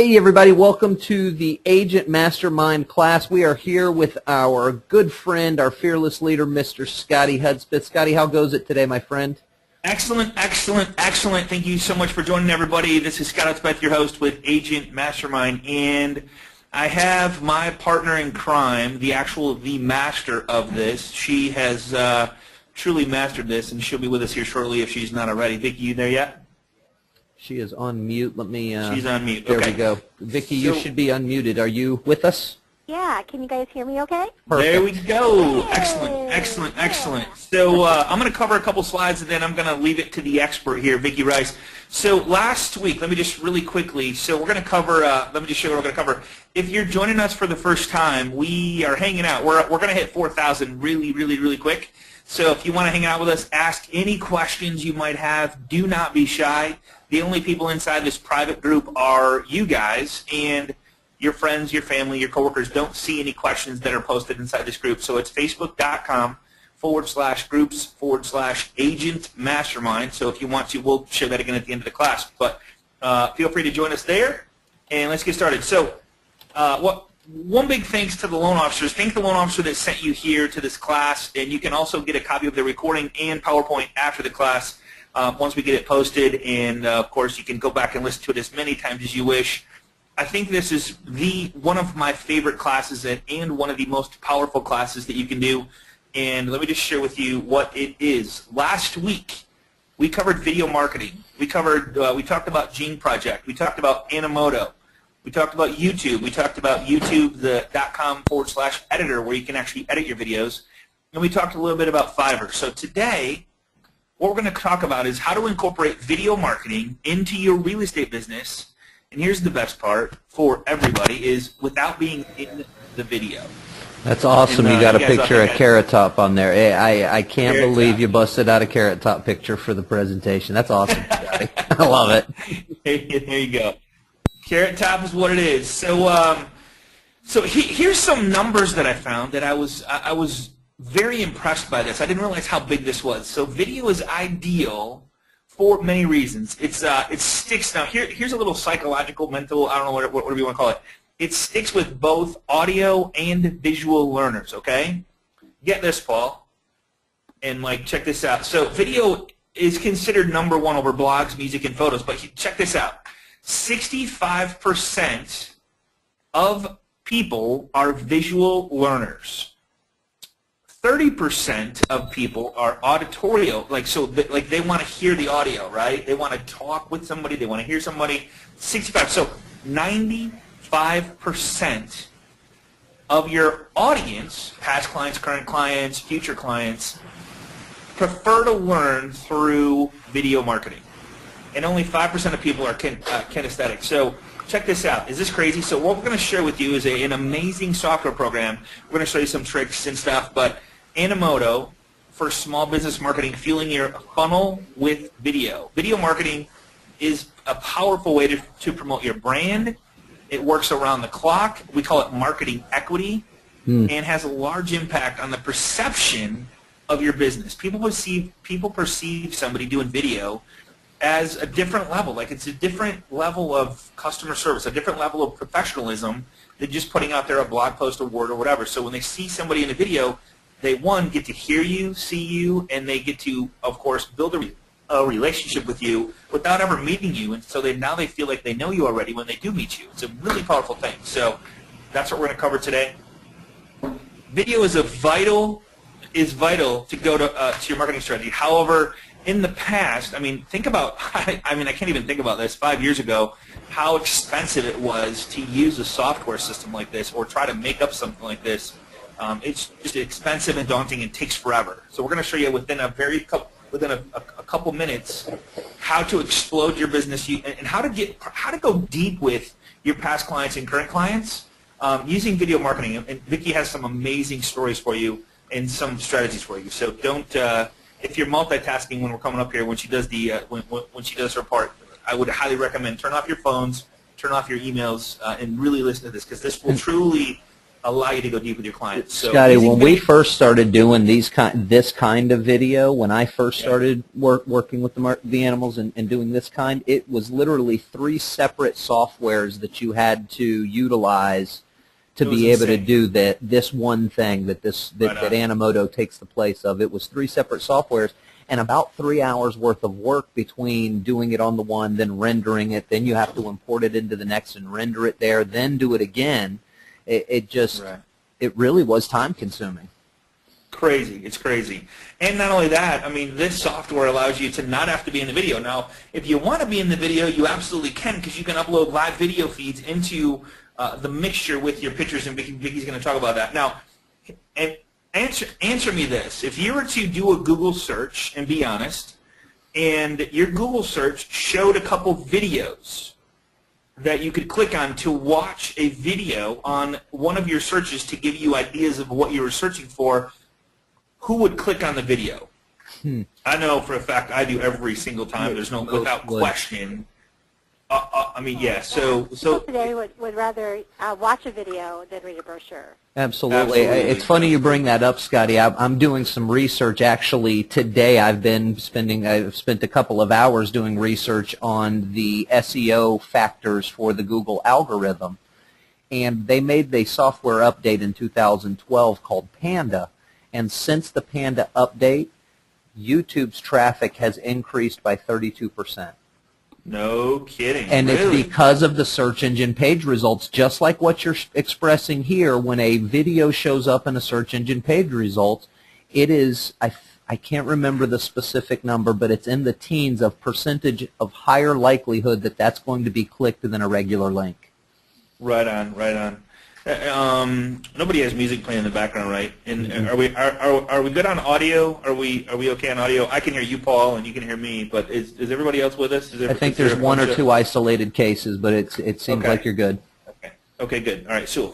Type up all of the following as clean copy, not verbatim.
Hey everybody, welcome to the Agent Mastermind class. We are here with our good friend, our fearless leader, Mr. Scotty Hudspeth. Scotty, how goes it today, my friend? Excellent, excellent, excellent. Thank you so much for joining everybody. This is Scott Hudspeth, your host with Agent Mastermind, and I have my partner in crime, the master of this. She has truly mastered this, and she'll be with us here shortly if she's not already. Vicki, you there yet? She is on mute. Let me... She's on mute. There okay. we go. Vicki, you should be unmuted. Are you with us? Yeah. Can you guys hear me okay? Perfect. There we go. Yay. Excellent, excellent, excellent. So I'm going to cover a couple slides, and then I'm going to leave it to the expert here, Vicki Rice. So last week, let me just really quickly, so we're going to cover, let me just show you what we're going to cover. If you're joining us for the first time, we are hanging out. We're going to hit 4,000 really, really, really quick. So if you want to hang out with us, ask any questions you might have. Do not be shy. The only people inside this private group are you guys, and your friends, your family, your coworkers don't see any questions that are posted inside this group. So it's facebook.com/groups/Agent Mastermind. So if you want to, we'll share that again at the end of the class. But feel free to join us there, and let's get started. So one big thanks to the loan officers. Thank the loan officer that sent you here to this class, and you can also get a copy of the recording and PowerPoint after the class once we get it posted, and of course you can go back and listen to it as many times as you wish. I think this is one of my favorite classes and one of the most powerful classes that you can do, and let me just share with you what it is. Last week we covered video marketing. We talked about Gene Project. We talked about Animoto. We talked about YouTube. We talked about YouTube, the .com/editor where you can actually edit your videos, and we talked a little bit about Fiverr. So today what we're going to talk about is how to incorporate video marketing into your real estate business. And here's the best part for everybody is without being in the video. That's awesome. And, you got a you guys picture of Carrot Top on there. Hey, I can't Carrot believe Top. you busted out a Carrot Top picture for the presentation. That's awesome, Scotty. I love it. There you go. Carrot Top is what it is. So, here's some numbers that I found that I was very impressed by this. I didn't realize how big this was. So video is ideal for many reasons. It sticks. Now here's a little psychological, mental, I don't know whatever you want to call it. It sticks with both audio and visual learners, okay? Get this, Paul, and Mike, check this out. So video is considered #1 over blogs, music, and photos, but check this out. 65% of people are visual learners. 30% of people are auditorial, like they want to hear the audio, right? They want to talk with somebody, they want to hear somebody. 65, so 95% of your audience, past clients, current clients, future clients, prefer to learn through video marketing, and only 5% of people are kinesthetic. So check this out. Is this crazy? So what we're going to share with you is an amazing software program. We're going to show you some tricks and stuff, but Animoto for small business marketing, fueling your funnel with video. Video marketing is a powerful way to promote your brand. It works around the clock. We call it marketing equity, and has a large impact on the perception of your business. People perceive somebody doing video as a different level, like it's a different level of customer service, a different level of professionalism than just putting out there a blog post or word or whatever. So when they see somebody in a video, they, one, get to hear you, see you, and they get to, of course, build a relationship with you without ever meeting you. And so now they feel like they know you already when they do meet you. It's a really powerful thing. So that's what we're going to cover today. Video is vital to go to your marketing strategy. However, in the past, think about, I can't even think about this, 5 years ago, how expensive it was to use a software system like this or try to make up something like this. It's just expensive and daunting and takes forever. So we're going to show you within a couple minutes how to explode your business and how to go deep with your past clients and current clients using video marketing. And Vicki has some amazing stories for you and some strategies for you. So don't if you're multitasking when we're coming up here, when she does when she does her part, I would highly recommend turn off your phones, turn off your emails, and really listen to this, because this will truly allow you to go deep with your clients. So Scotty, when we first started doing this kind of video, when I first started working with the animals and doing this kind, it was literally 3 separate softwares that you had to utilize to be able to do this one thing that Animoto takes the place of. It was 3 separate softwares and about 3 hours worth of work between doing it on the one, then rendering it, then you have to import it into the next and render it there, then do it again. It really was time consuming. Crazy. It's crazy. And not only that, I mean, this software allows you to not have to be in the video. Now, if you want to be in the video, you absolutely can, because you can upload live video feeds into the mixture with your pictures, and Vicky's going to talk about that. Now, and answer me this. If you were to do a Google search, and be honest, and your Google search showed a couple videos that you could click on to watch a video on one of your searches to give you ideas of what you were searching for, who would click on the video? I know for a fact I do every single time. There's no, without question. I mean, yeah. So today would rather watch a video than read a brochure. Absolutely. It's funny you bring that up, Scotty. I'm doing some research actually today. I've spent a couple of hours doing research on the SEO factors for the Google algorithm, and they made the software update in 2012 called Panda, and since the Panda update, YouTube's traffic has increased by 32%. No kidding. And really? It's because of the search engine page results, just like what you're expressing here. When a video shows up in a search engine page results, it is, I can't remember the specific number, but it's in the teens of percentage of higher likelihood that that's going to be clicked than a regular link. Right on, right on. Nobody has music playing in the background, right? And are we good on audio? Are we okay on audio? I can hear you, Paul, and you can hear me. But is everybody else with us? I think there's 1 or 2 isolated cases, but it seems like you're good. Okay. Okay, good. All right. So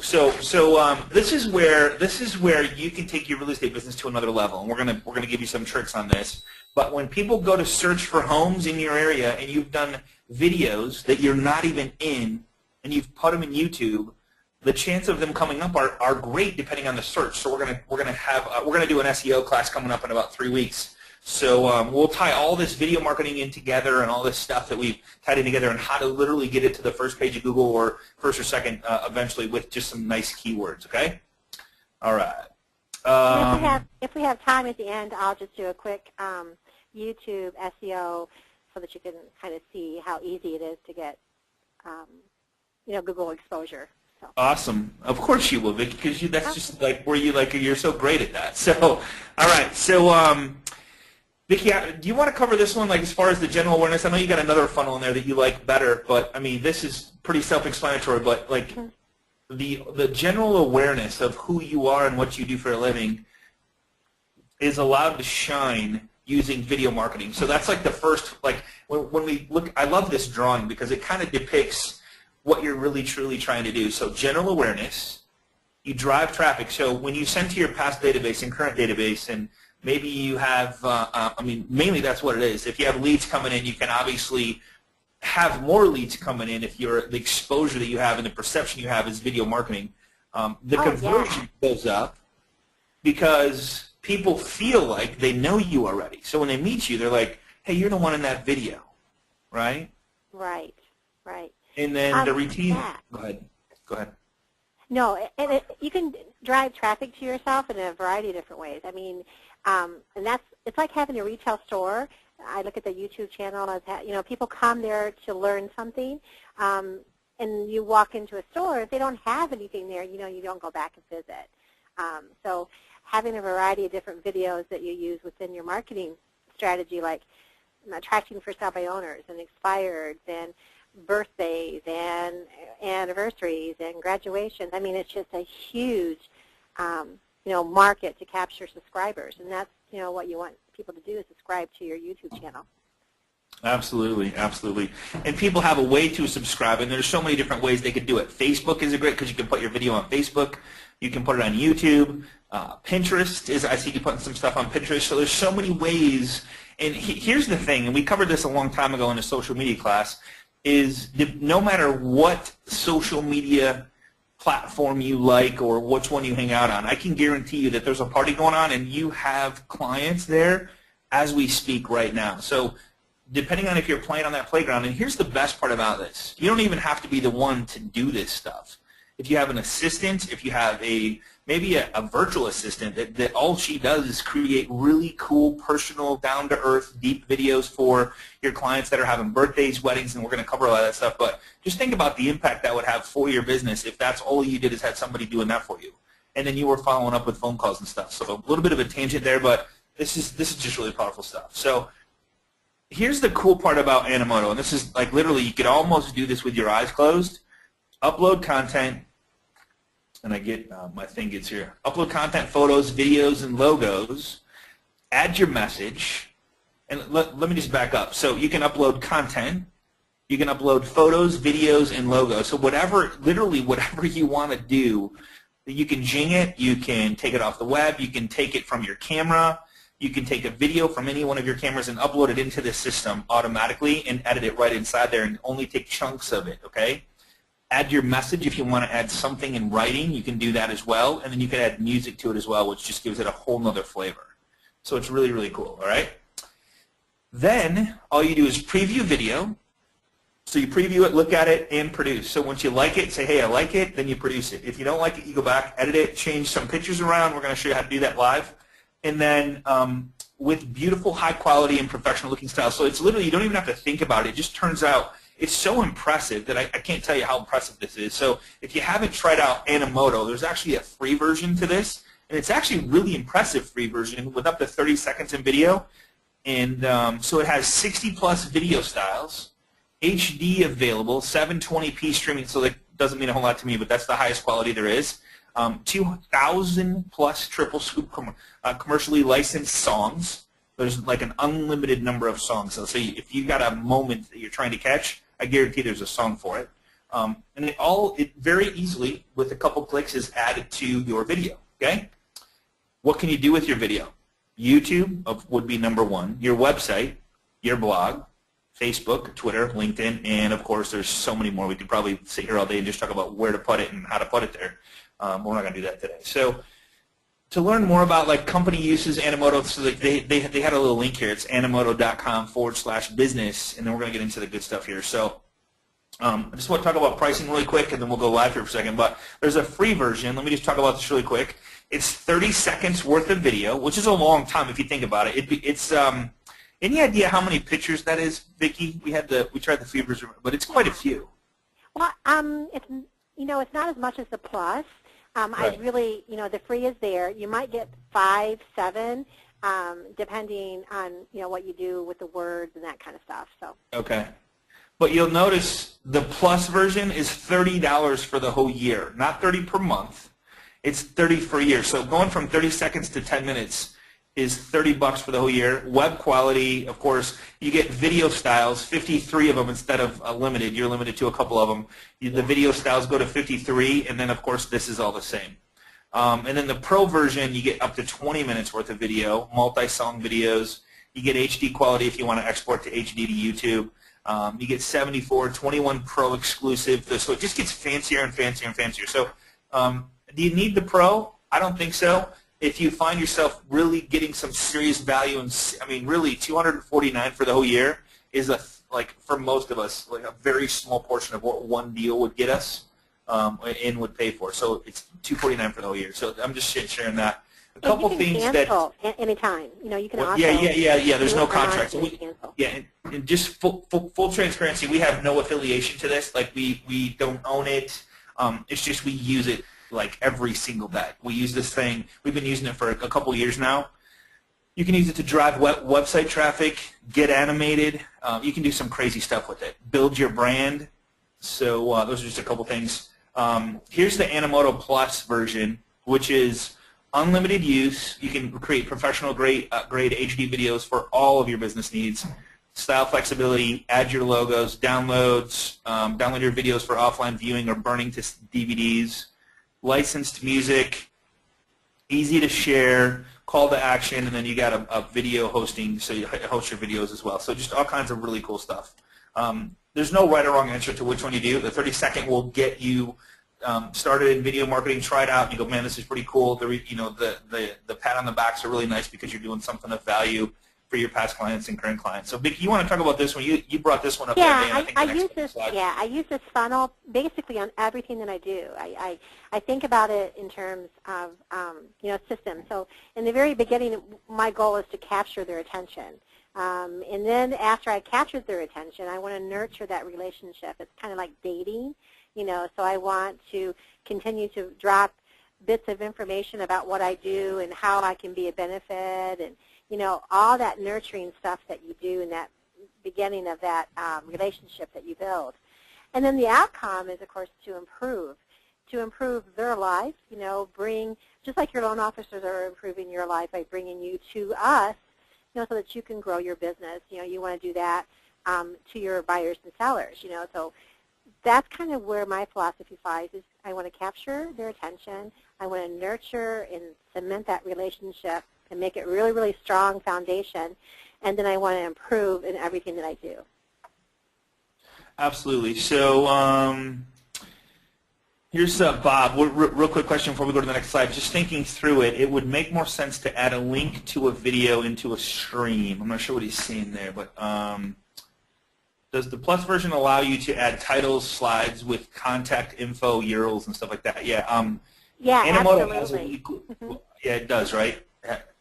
this is where you can take your real estate business to another level, and we're gonna give you some tricks on this. But when people go to search for homes in your area, and you've done videos that you're not even in, and you've put them in YouTube, the chance of them coming up are great depending on the search. So we're gonna do an SEO class coming up in about 3 weeks. So we'll tie all this video marketing in together and all this stuff that we've tied in together, and how to literally get it to the first page of Google, or first or second eventually, with just some nice keywords. Okay. All right. If we have time at the end, I'll just do a quick YouTube SEO so that you can kind of see how easy it is to get Google exposure. So. Awesome. Of course you will, Vicky, because that's just like where you're so great at that. So, all right. So, Vicky, do you want to cover this one, like as far as the general awareness? I know you got another funnel in there that you like better, but I mean, this is pretty self-explanatory. But like the general awareness of who you are and what you do for a living is allowed to shine using video marketing. So that's like the first, like when we look. I love this drawing because it kind of depicts what you're really truly trying to do. So general awareness, you drive traffic. So when you send to your past database and current database, and maybe you have, I mean, mainly that's what it is. If you have leads coming in, you can obviously have more leads coming in if the exposure that you have and the perception you have is video marketing. The conversion goes up because people feel like they know you already. So when they meet you, they're like, hey, you're the one in that video, right? Right, right. And then the routine. Go ahead. No, and you can drive traffic to yourself in a variety of different ways. I mean, and it's like having a retail store. I look at the YouTube channel as people come there to learn something, and you walk into a store. If they don't have anything there, you don't go back and visit. So having a variety of different videos that you use within your marketing strategy, like attracting for sale by owners and expireds and birthdays and anniversaries and graduations. I mean, it's just a huge, market to capture subscribers, and that's, what you want people to do is subscribe to your YouTube channel. Absolutely, absolutely. And people have a way to subscribe, and there's so many different ways they could do it. Facebook is great because you can put your video on Facebook. You can put it on YouTube. Pinterest is, I see you putting some stuff on Pinterest. So there's so many ways. And here's the thing, and we covered this a long time ago in a social media class, is no matter what social media platform you like or which one you hang out on. I can guarantee you that there's a party going on and you have clients there as we speak right now. So depending on if you're playing on that playground, and here's the best part about this. You don't even have to be the one to do this stuff. If you have an assistant, if you have maybe a virtual assistant that all she does is create really cool, personal, down-to-earth, deep videos for your clients that are having birthdays, weddings, and we're going to cover a lot of that stuff. But just think about the impact that would have for your business if that's all you did is had somebody doing that for you. And then you were following up with phone calls and stuff. So a little bit of a tangent there, but this is just really powerful stuff. So here's the cool part about Animoto, and this is like literally you could almost do this with your eyes closed. Upload content, and I get my thing gets here. Upload content, photos, videos, and logos. Add your message, and let me just back up. So you can upload content, you can upload photos, videos, and logos. So literally whatever you want to do, you can jing it, you can take it off the web, you can take it from your camera, you can take a video from any one of your cameras and upload it into the system automatically and edit it right inside there and only take chunks of it, okay? Add your message if you want to add something in writing, you can do that as well, and then you can add music to it as well, which just gives it a whole nother flavor. So it's really, really cool, all right? Then all you do is preview video. So you preview it, look at it, and produce. So once you like it, say, hey, I like it, then you produce it. If you don't like it, you go back, edit it, change some pictures around. We're going to show you how to do that live. And then with beautiful, high quality, and professional looking style. So it's literally, you don't even have to think about it. It just turns out, it's so impressive that I can't tell you how impressive this is. So if you haven't tried out Animoto, there's actually a free version to this. And it's actually a really impressive free version with up to 30 seconds in video. And so it has 60-plus video styles. HD available, 720p streaming, so that doesn't mean a whole lot to me, but that's the highest quality there is. 2,000-plus triple scoop commercially licensed songs. There's like an unlimited number of songs. So if you got a moment that you're trying to catch, I guarantee there's a song for it. And it very easily, with a couple clicks, is added to your video. Okay? What can you do with your video? YouTube would be number one. Your website, your blog, Facebook, Twitter, LinkedIn, and of course there's so many more. We could probably sit here all day and just talk about where to put it and how to put it there. We're not going to do that today. So to learn more about like company uses Animoto, so they had a little link here. It's animoto.com/business, and then we're going to get into the good stuff here. So I just want to talk about pricing really quick, and then we'll go live here for a second. But there's a free version. Let me just talk about this really quick. It's 30 seconds worth of video, which is a long time if you think about it. It's any idea how many pictures that is, Vicki? We tried the free version, but it's quite a few. Well, it's not as much as the Plus. Right. I really, the free is there. You might get 5, 7, depending on what you do with the words and that kind of stuff. So. Okay, but you'll notice the Plus version is $30 for the whole year, not $30 per month. It's $30 for a year. So going from 30 seconds to 10 minutes is $30 for the whole year. Web quality, of course, you get video styles, 53 of them instead of limited. You're limited to a couple of them. The video styles go to 53, and then, of course, this is all the same. And then the Pro version, you get up to 20 minutes worth of video, multi-song videos. You get HD quality if you want to export to HD to YouTube. You get 74, 21 Pro exclusive. So it just gets fancier and fancier and fancier. So do you need the Pro? I don't think so. If you find yourself really getting some serious value, and really $249 for the whole year is for most of us, like a very small portion of what one deal would get us and would pay for. So it's $249 for the whole year. So I'm just sharing that. A couple things that anytime. You can also yeah. There's no contract. So and just full transparency. We have no affiliation to this. Like we don't own it. It's just we use it like every single day. We use this thing. We've been using it for a couple years now. You can use it to drive website traffic, get animated. You can do some crazy stuff with it. Build your brand. So those are just a couple things. Here's the Animoto Plus version, which is unlimited use. You can create professional grade HD videos for all of your business needs. Style flexibility, add your logos, download your videos for offline viewing or burning to DVDs. Licensed music, easy to share, call to action, and then you got a video hosting, so you host your videos as well. So just all kinds of really cool stuff. There's no right or wrong answer to which one you do. The 30-second will get you started in video marketing, tried out, and you go, man, this is pretty cool. The pat on the backs are really nice because you're doing something of value for your past clients and current clients. So, Vicki, you want to talk about this one? You brought this one up there, Dan. I use this. Yeah, I use this funnel basically on everything that I do. I think about it in terms of systems. So in the very beginning, my goal is to capture their attention, and then after I captured their attention, I want to nurture that relationship. It's kind of like dating, So I want to continue to drop bits of information about what I do and how I can be a benefit, and all that nurturing stuff that you do in that beginning of that relationship that you build. And then the outcome is, of course, to improve their life, just like your loan officers are improving your life by bringing you to us, so that you can grow your business. You want to do that to your buyers and sellers, So that's kind of where my philosophy lies, is I want to capture their attention. I want to nurture and cement that relationship and make it really, really strong foundation, and then I want to improve in everything that I do. Absolutely. So here's Bob. Real quick question before we go to the next slide. Just thinking through it, it would make more sense to add a link to a video into a stream. I'm not sure what he's saying there, but does the Plus version allow you to add titles, slides with contact info, URLs, and stuff like that? Yeah. Yeah, Animoto absolutely. has a really cool, yeah, it does, right?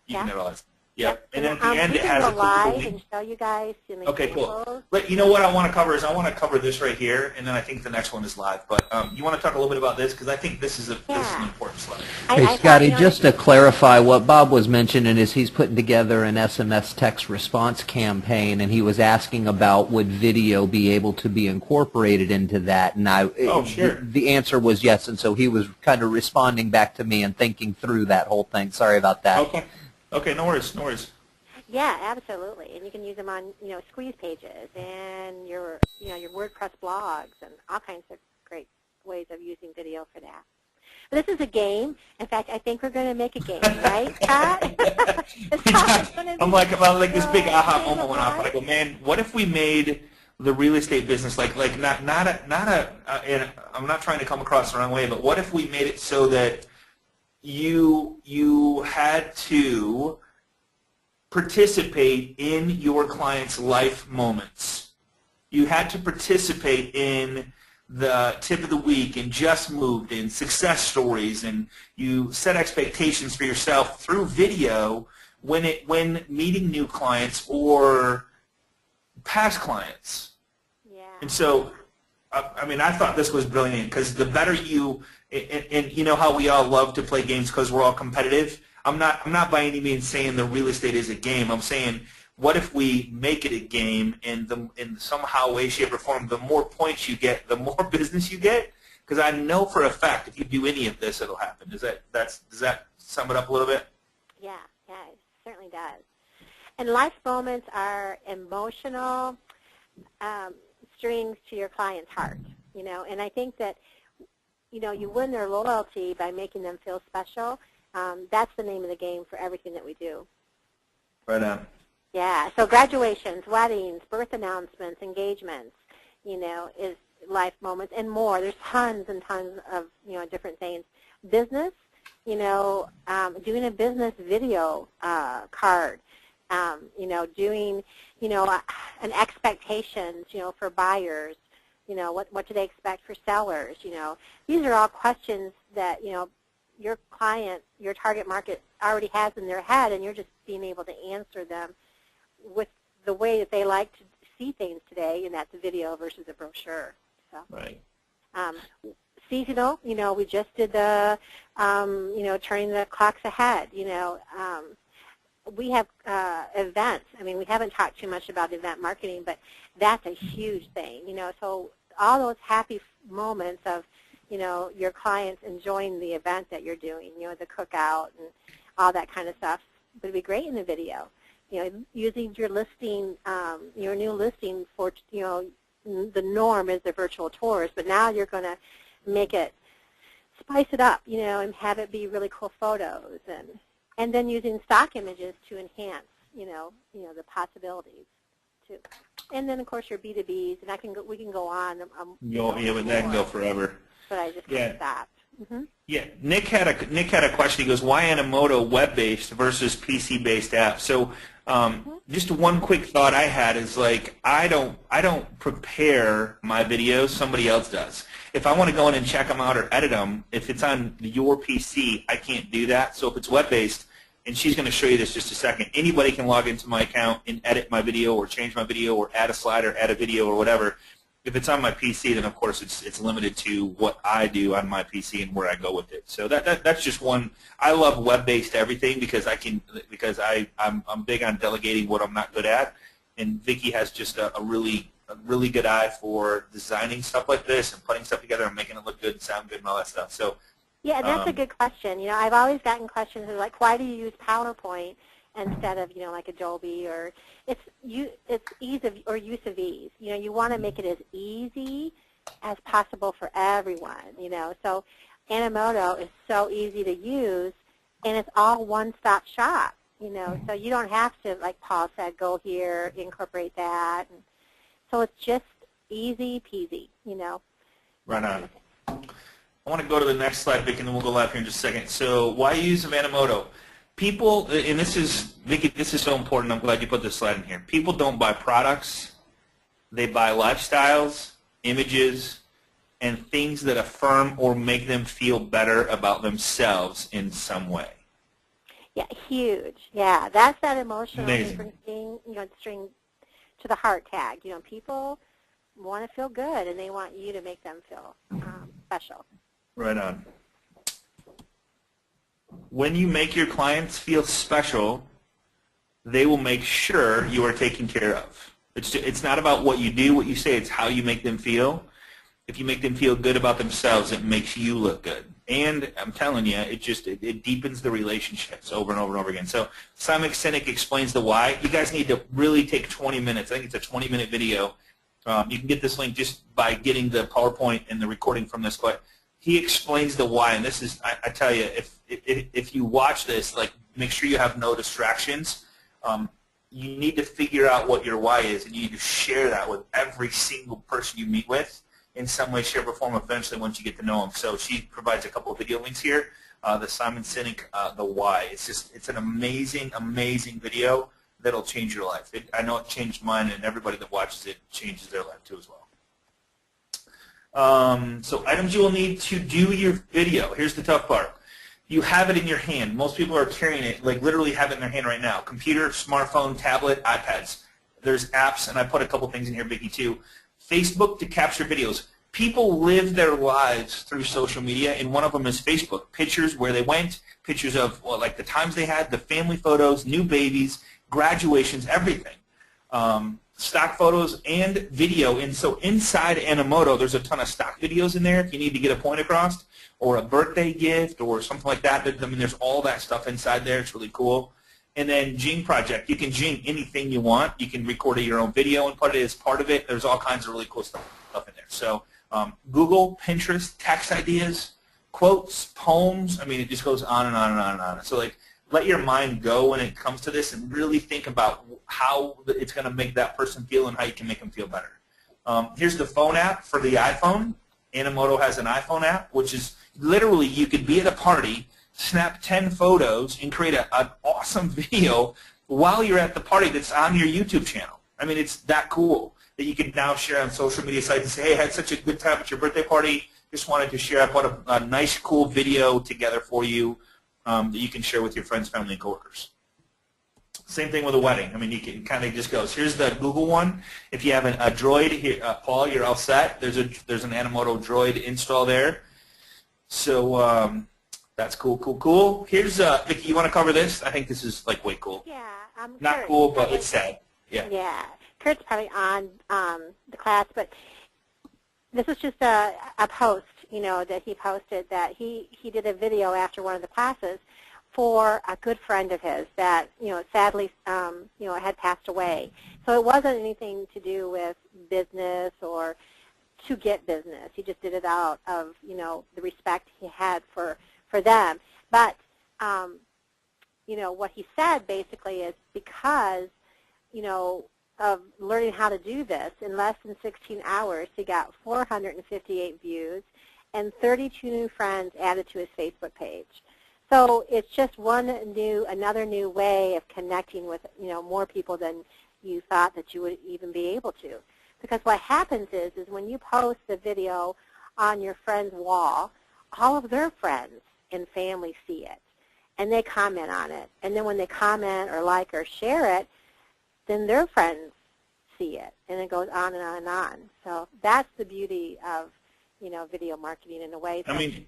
You can realize. Yep. And then at the end we it has can a go cool live link. and show you guys some Okay, examples. cool. But you know what I want to cover is I want to cover this right here, and then I think the next one is live. But you want to talk a little bit about this, because I think this is an important slide. Hey, Scotty, just to clarify, what Bob was mentioning is he's putting together an SMS text response campaign, and he was asking about would video be able to be incorporated into that, and sure. The answer was yes, and so he was kind of responding back to me and thinking through that whole thing. Sorry about that. Okay, no worries. Yeah, absolutely, and you can use them on squeeze pages and your your WordPress blogs and all kinds of great ways of using video for that. But this is a game. In fact, I think we're going to make a game, right, Pat? I'm like this big aha moment went off, and I go, man, what if we made the real estate business like not and I'm not trying to come across the wrong way, but what if we made it so that you had to participate in your client's life moments. You had to participate in the tip of the week and just moved and success stories, and you set expectations for yourself through video when meeting new clients or past clients. Yeah. And so, I mean, I thought this was brilliant, because the better you, and you know how we all love to play games because we're all competitive. I'm not by any means saying the real estate is a game. I'm saying, what if we make it a game, and in somehow, way, shape, or form, the more points you get, the more business you get? Because I know for a fact, if you do any of this, it'll happen. Does that sum it up a little bit? Yeah, it certainly does. And life moments are emotional strings to your client's heart, and I think that, you win their loyalty by making them feel special. That's the name of the game for everything that we do. Right on. Yeah, so graduations, weddings, birth announcements, engagements, is life moments and more. There's tons and tons of, different things. Business, doing a business video card, doing, an expectations, for buyers, what do they expect for sellers, These are all questions that, your client, your target market already has in their head, and you're just being able to answer them with the way that they like to see things today, and that's a video versus a brochure. So, right. Seasonal, we just did the, turning the clocks ahead. We have events. I mean, we haven't talked too much about event marketing, but that's a huge thing. So all those happy moments of, your clients enjoying the event that you're doing, the cookout and all that kind of stuff would be great in the video. Using your listing, your new listing for, the norm is the virtual tours, but now you're going to make it, spice it up, and have it be really cool photos, and then using stock images to enhance, the possibilities too. And then of course your B2Bs, and we can go on. But that can go forever. But I just kind of stopped. Mm-hmm. Yeah, Nick had a question. He goes, "Why Animoto web-based versus PC-based app?" So, just one quick thought I had is like I don't prepare my videos. Somebody else does. If I want to go in and check them out or edit them, if it's on your PC, I can't do that. So if it's web-based, and she's going to show you this just a second, anybody can log into my account and edit my video or change my video or add a slide or add a video or whatever. If it's on my PC, then of course it's limited to what I do on my PC and where I go with it. So that's just one. I love web-based everything because I'm big on delegating what I'm not good at, and Vicki has just a really good eye for designing stuff like this and putting stuff together and making it look good and sound good and all that stuff. So yeah, that's a good question. You know, I've always gotten questions like, why do you use PowerPoint instead of, you know, like Adobe, or it's ease of, or use of ease. You know, you want to make it as easy as possible for everyone, you know. So Animoto is so easy to use, and it's all one-stop shop, you know. So you don't have to, like Paul said, go here, incorporate that. And so it's just easy peasy, you know. Right on. I want to go to the next slide, Vic, and then we'll go live here in just a second. So why use of Animoto? People, and this is, Vicki, this is so important. I'm glad you put this slide in here. People don't buy products. They buy lifestyles, images, and things that affirm or make them feel better about themselves in some way. Yeah, huge. Yeah, that's that emotional Amazing. thing, you know, string to the heart tag. You know, people want to feel good, and they want you to make them feel special. Right on. When you make your clients feel special, they will make sure you are taken care of. It's not about what you do, what you say, it's how you make them feel. If you make them feel good about themselves, it makes you look good. And I'm telling you, it deepens the relationships over and over and over again. So Simon Sinek explains the why. You guys need to really take 20 minutes. I think it's a 20-minute video. You can get this link just by getting the PowerPoint and the recording from this, but he explains the why, and this is, I tell you, if you watch this, like, make sure you have no distractions. You need to figure out what your why is, and you need to share that with every single person you meet with in some way, shape, or form eventually once you get to know them. So she provides a couple of video links here. The Simon Sinek, the why. It's an amazing, amazing video that'll change your life. I know it changed mine, and everybody that watches it changes their life too as well. So items you will need to do your video. Here's the tough part. You have it in your hand. Most people are carrying it, like literally have it in their hand right now. Computer, smartphone, tablet, iPads. There's apps, and I put a couple things in here, Vicki, too. Facebook to capture videos. People live their lives through social media, and one of them is Facebook. Pictures where they went, pictures of, well, like the times they had, the family photos, new babies, graduations, everything. Stock photos and video. And so inside Animoto, there's a ton of stock videos in there if you need to get a point across, or a birthday gift or something like that. I mean, there's all that stuff inside there. It's really cool. And then Jing Project. You can Jing anything you want. You can record your own video and put it as part of it. There's all kinds of really cool stuff in there. So Google, Pinterest, text ideas, quotes, poems. I mean, it just goes on and on and on and on. So, like, let your mind go when it comes to this and really think about how it's going to make that person feel and how you can make them feel better. Here's the phone app for the iPhone. Animoto has an iPhone app, which is literally you could be at a party, snap 10 photos, and create an awesome video while you're at the party that's on your YouTube channel. I mean, it's that cool that you can now share on social media sites and say, hey, I had such a good time at your birthday party. Just wanted to share. I put a nice, cool video together for you that you can share with your friends, family, and coworkers. Same thing with a wedding. I mean, you can kind of just goes. Here's the Google one. If you have a Droid here, Paul, you're all set. There's an Animoto Droid install there. So that's cool, cool, cool. Here's Vicki. You want to cover this? I think this is like way cool. Yeah, not Kurt, cool, but it's sad. Yeah. Yeah, Kurt's probably on the class, but this is just a post, you know, that he posted that he did a video after one of the classes for a good friend of his that, you know, sadly, you know, had passed away. So it wasn't anything to do with business or to get business. He just did it out of, you know, the respect he had for them. But, you know, what he said basically is because, you know, of learning how to do this, in less than 16 hours, he got 458 views and 32 new friends added to his Facebook page. So it's just another new way of connecting with, more people than you thought that you would even be able to. Because what happens is when you post the video on your friend's wall, all of their friends and family see it, and they comment on it. And then when they comment or like or share it, then their friends see it, and it goes on and on and on. So that's the beauty of, video marketing in a way. I mean,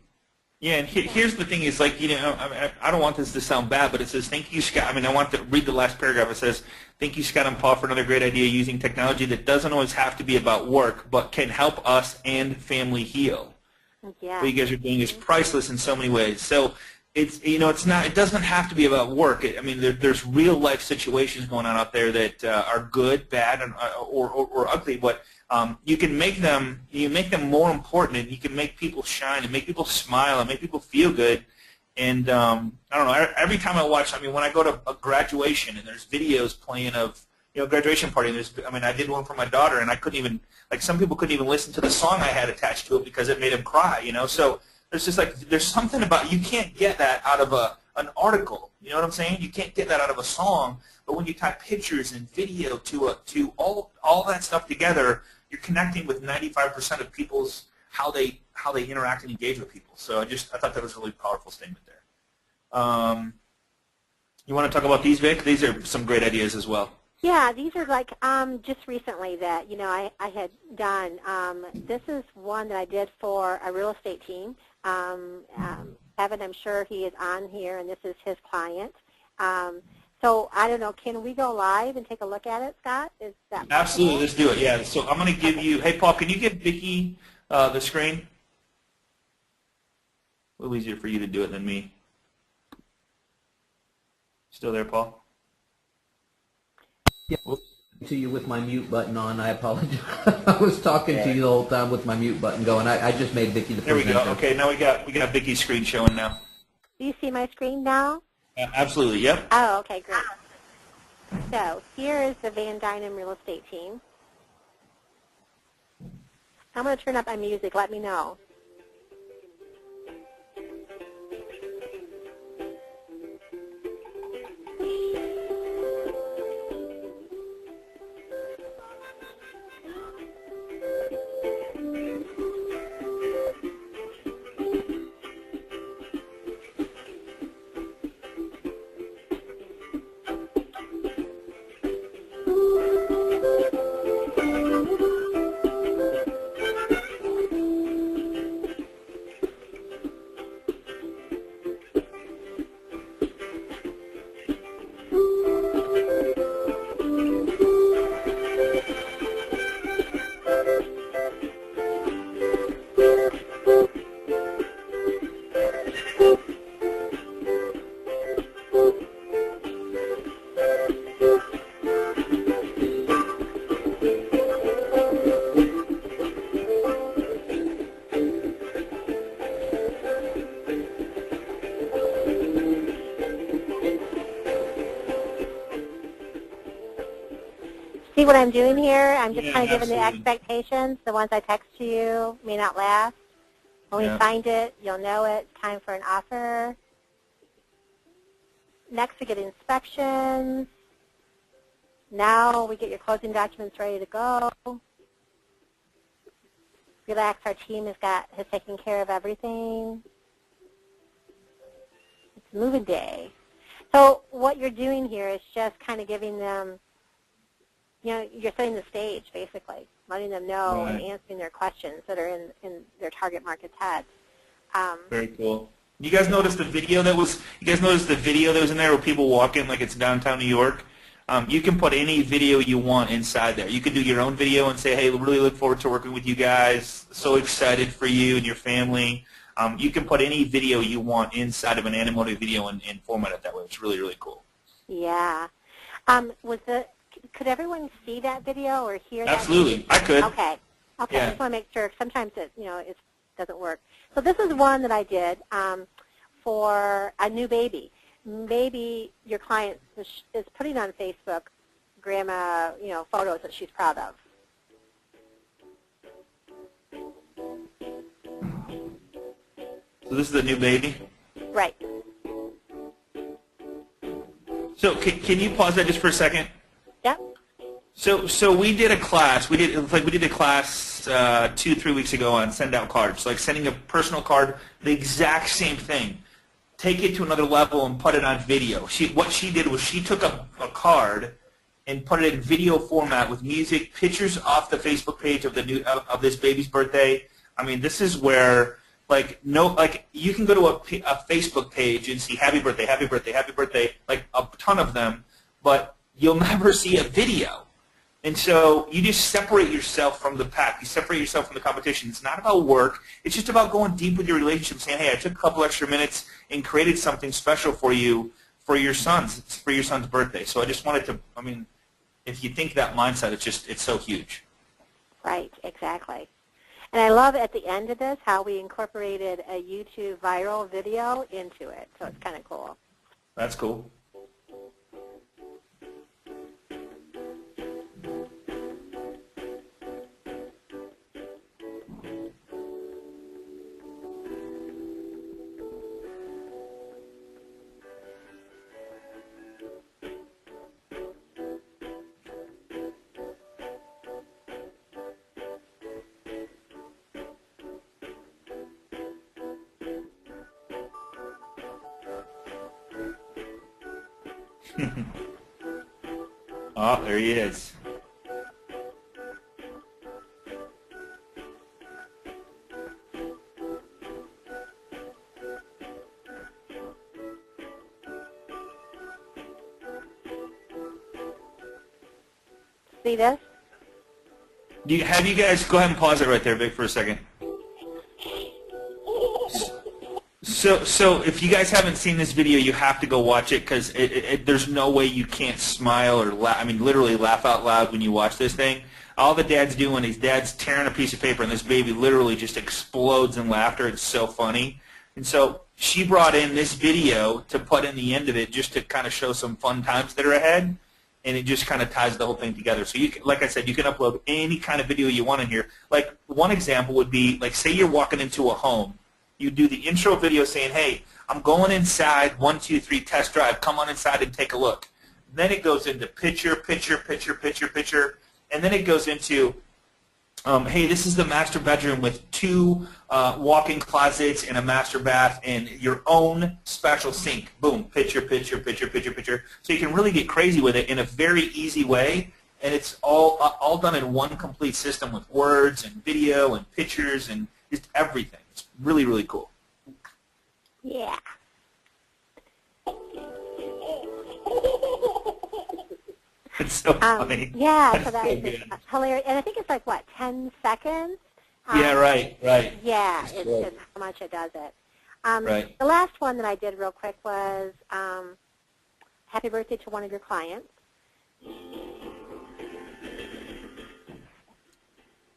yeah, and here's the thing is, like, I don't want this to sound bad, but it says, thank you, Scott. I mean, I want to read the last paragraph. It says, thank you, Scott and Paul, for another great idea using technology that doesn't always have to be about work, but can help us and family heal. Yeah. What you guys are doing is priceless in so many ways. So it's, it doesn't have to be about work. I mean, there's real life situations going on out there that are good, bad, or ugly, but you can make them more important, and you can make people shine and make people smile and make people feel good. And I don't know, every time I watch, I mean, when I go to a graduation and there's videos playing of, graduation party, and I did one for my daughter, and I couldn't even, like, some people couldn't even listen to the song I had attached to it because it made them cry, So there's just like, there's something about, you can't get that out of an article, you know what I'm saying? You can't get that out of a song, but when you tie pictures and video to all that stuff together, you're connecting with 95% of people's how they interact and engage with people. So I thought that was a really powerful statement there. You want to talk about these, Vic? These are some great ideas as well. Yeah, these are like just recently that I had done. This is one that I did for a real estate team. Evan, I'm sure he is on here, and this is his client. So I don't know, can we go live and take a look at it, Scott? Is that possible? Absolutely, let's do it. Yeah. So I'm going to give you. Hey, Paul, can you give Vicki the screen? A little easier for you to do it than me. Still there, Paul? Yeah. To you with my mute button on. I apologize. I was talking to you the whole time with my mute button going. I just made Vicki the presenter. There we go. Okay, now we got Vicki's screen showing now. Do you see my screen now? Absolutely. Yep. Oh, okay, great. So here is the Van Dynen real estate team. I'm going to turn up my music. Let me know. See what I'm doing here? I'm just kind of giving the expectations. The ones I text to you may not last. When we find it, you'll know it. Time for an offer. Next, we get inspections. Now we get your closing documents ready to go. Relax, our team has taken care of everything. It's moving day. So what you're doing here is just kind of giving them, you're setting the stage, basically, letting them know and answering their questions that are in their target market's head. Very cool. You guys noticed the video that was? You guys noticed the video that was in there where people walk in like it's downtown New York? You can put any video you want inside there. You can do your own video and say, "Hey, really look forward to working with you guys. So excited for you and your family." You can put any video you want inside of an animated video and format it that way. It's really, really cool. Yeah. Could everyone see that video or hear that? Absolutely, I could. Okay. Okay. Yeah. I just want to make sure. Sometimes it doesn't work. So this is one that I did for a new baby. Maybe your client is putting on Facebook grandma, photos that she's proud of. So this is the new baby? Right. So can you pause that just for a second? Yep. So we did a class. We did a class 2-3 weeks ago on send out cards, like sending a personal card, the exact same thing. Take it to another level and put it on video. What she did was she took a card and put it in video format with music, pictures off the Facebook page of of this baby's birthday. I mean, this is where you can go to a Facebook page and see happy birthday, happy birthday, happy birthday, like a ton of them, but you'll never see a video. And so you just separate yourself from the pack. You separate yourself from the competition. It's not about work. It's just about going deep with your relationship, saying, hey, I took a couple extra minutes and created something special for you for your son's birthday. So I just wanted to, I mean, if you think that mindset, it's so huge. Right, exactly. And I love at the end of this how we incorporated a YouTube viral video into it. So it's kind of cool. That's cool. Oh, there he is. See this? Have you guys go ahead and pause it right there, Vic, for a second. So if you guys haven't seen this video, you have to go watch it because there's no way you can't smile or laugh. I mean, literally laugh out loud when you watch this thing. All the dad's doing is dad's tearing a piece of paper, and this baby literally just explodes in laughter. It's so funny. And so she brought in this video to put in the end of it just to kind of show some fun times that are ahead, and it just kind of ties the whole thing together. So, like I said, you can upload any kind of video you want in here. Like one example would be, like, say you're walking into a home. You do the intro video saying, hey, I'm going inside, 1, 2, 3, test drive. Come on inside and take a look. Then it goes into picture, picture, picture, picture, picture. And then it goes into, hey, this is the master bedroom with 2 walk-in closets and a master bath and your own special sink. Boom, picture, picture, picture, picture, picture. So you can really get crazy with it in a very easy way. And it's all done in one complete system with words and video and pictures and just everything. It's really, really cool. Yeah. It's so funny. Yeah, so that's so good. hilarious. And I think it's like, what, 10 seconds? Yeah, right. Yeah, it's how much it does it. Right. The last one that I did real quick was happy birthday to one of your clients.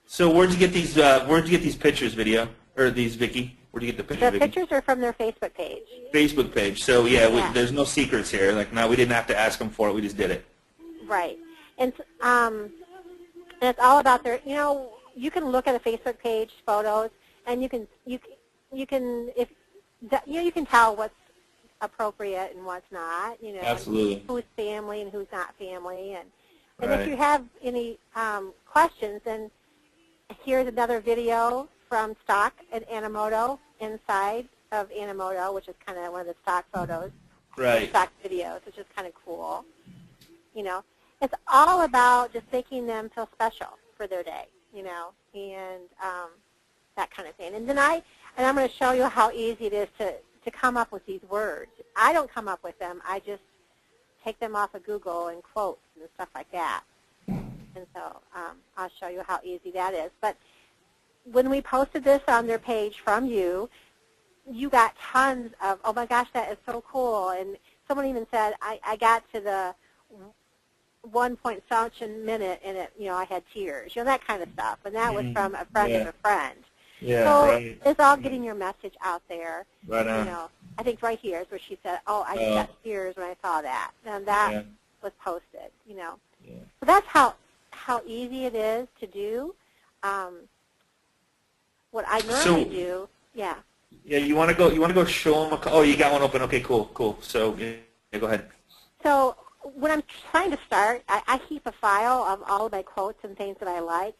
So where'd you get these pictures, video, or these, Vicky? Where'd you get the pictures? The Vicky? pictures are from their Facebook page. Facebook page. So yeah, there's no secrets here. Like, no, we didn't have to ask them for it. We just did it. Right, and it's all about their. You know, you can look at a Facebook page photos, and you can tell what's appropriate and what's not. You know, Absolutely. Who's family and who's not family, and Right. if you have any questions, then here's another video from stock at Animoto inside of Animoto, which is kind of one of the stock photos. Right. Stock videos, which is kind of cool. You know, it's all about just making them feel special for their day, you know, and that kind of thing. And then I'm going to show you how easy it is to come up with these words. I don't come up with them. I just take them off of Google and quotes and stuff like that. And so I'll show you how easy that is. But when we posted this on their page from you, you got tons of, oh my gosh, that is so cool. And someone even said, I got to the 1 point such a minute and it, you know, I had tears, you know, that kind of stuff. And that was from a friend of a friend. Yeah, so right. it's all getting your message out there. Right on. You know, I think right here is where she said, oh, I just got tears when I saw that. And that was posted, you know. Yeah. So that's how easy it is to do. What I normally do, Yeah, you want to go? You want to go show them? Oh, you got one open. Okay, cool, cool. So yeah, go ahead. So when I'm trying to start, I keep a file of all of my quotes and things that I like.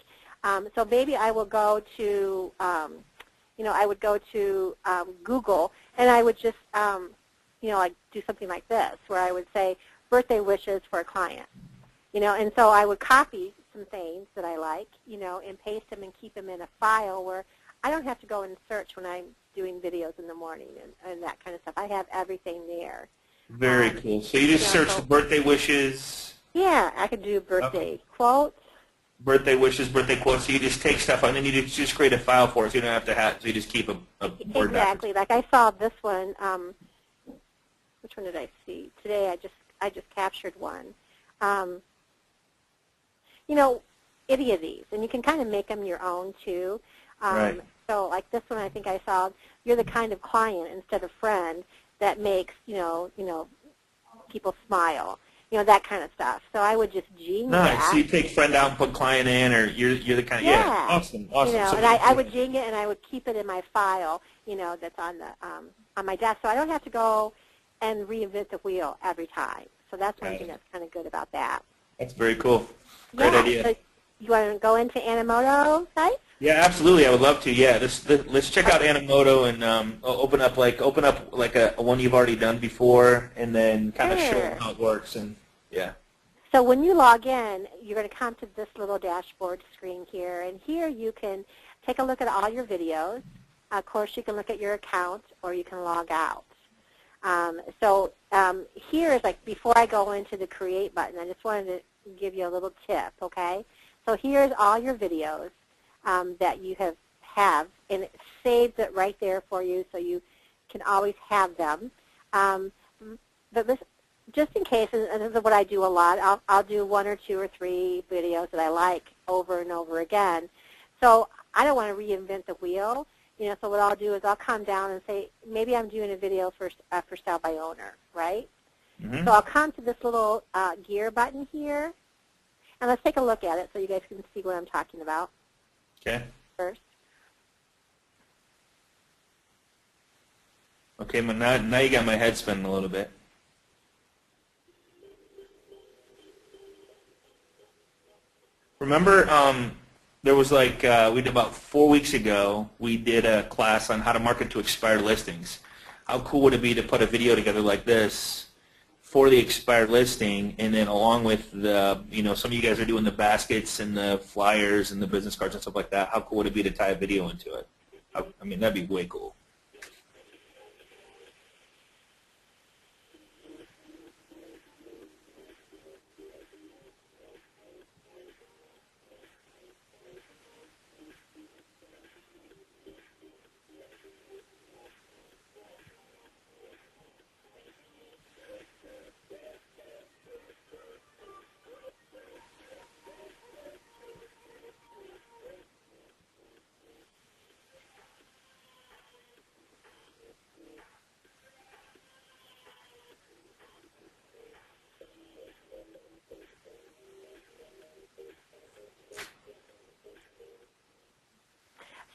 So maybe I will go to, I would go to Google, and I would just, like do something like this, where I would say birthday wishes for a client, and so I would copy some things that I like, and paste them and keep them in a file where I don't have to go and search when I'm doing videos in the morning and that kind of stuff. I have everything there. Very cool. So you just search for birthday wishes. Yeah, I could do birthday quotes. Birthday wishes, birthday quotes. So you just take stuff and then you just create a file for it. So you don't have to so you just keep a Word document. Exactly. Like I saw this one. Which one did I see today? I just captured one. Any of these, and you can kind of make them your own too. Right. So like this one, I think I saw. You're the kind of client instead of friend that makes people smile. That kind of stuff. So I would just jing that. Nice. So you take friend out and put client in, or you're the kind of Awesome. So and I would jing it and I would keep it in my file. That's on my desk, so I don't have to go and reinvent the wheel every time. So that's one thing that's kind of good about that. That's very cool. Great idea. So you want to go into Animoto sites? Yeah, absolutely. I would love to. Yeah, let's check out Animoto and open up like a one you've already done before, and then kind of show them how it works. And yeah. So when you log in, you're going to come to this little dashboard screen here, and here you can take a look at all your videos. Of course, you can look at your account, or you can log out. Here is like before I go into the Create button, I just wanted to give you a little tip, okay? So here's all your videos that you have, and it saves it right there for you, so you can always have them. But just in case, and this is what I do a lot, I'll do 1 or 2 or 3 videos that I like over and over again. So I don't want to reinvent the wheel. So what I'll do is I'll come down and say, maybe I'm doing a video for sale by owner, right? Mm-hmm. So I'll come to this little gear button here, and let's take a look at it so you guys can see what I'm talking about. Okay. First. Okay, but now you got my head spinning a little bit. Remember, there was like, we did about 4 weeks ago, we did a class on how to market to expired listings. How cool would it be to put a video together like this for the expired listing, and then along with the, some of you guys are doing the baskets and the flyers and the business cards and stuff like that. How cool would it be to tie a video into it? I mean, that'd be way cool.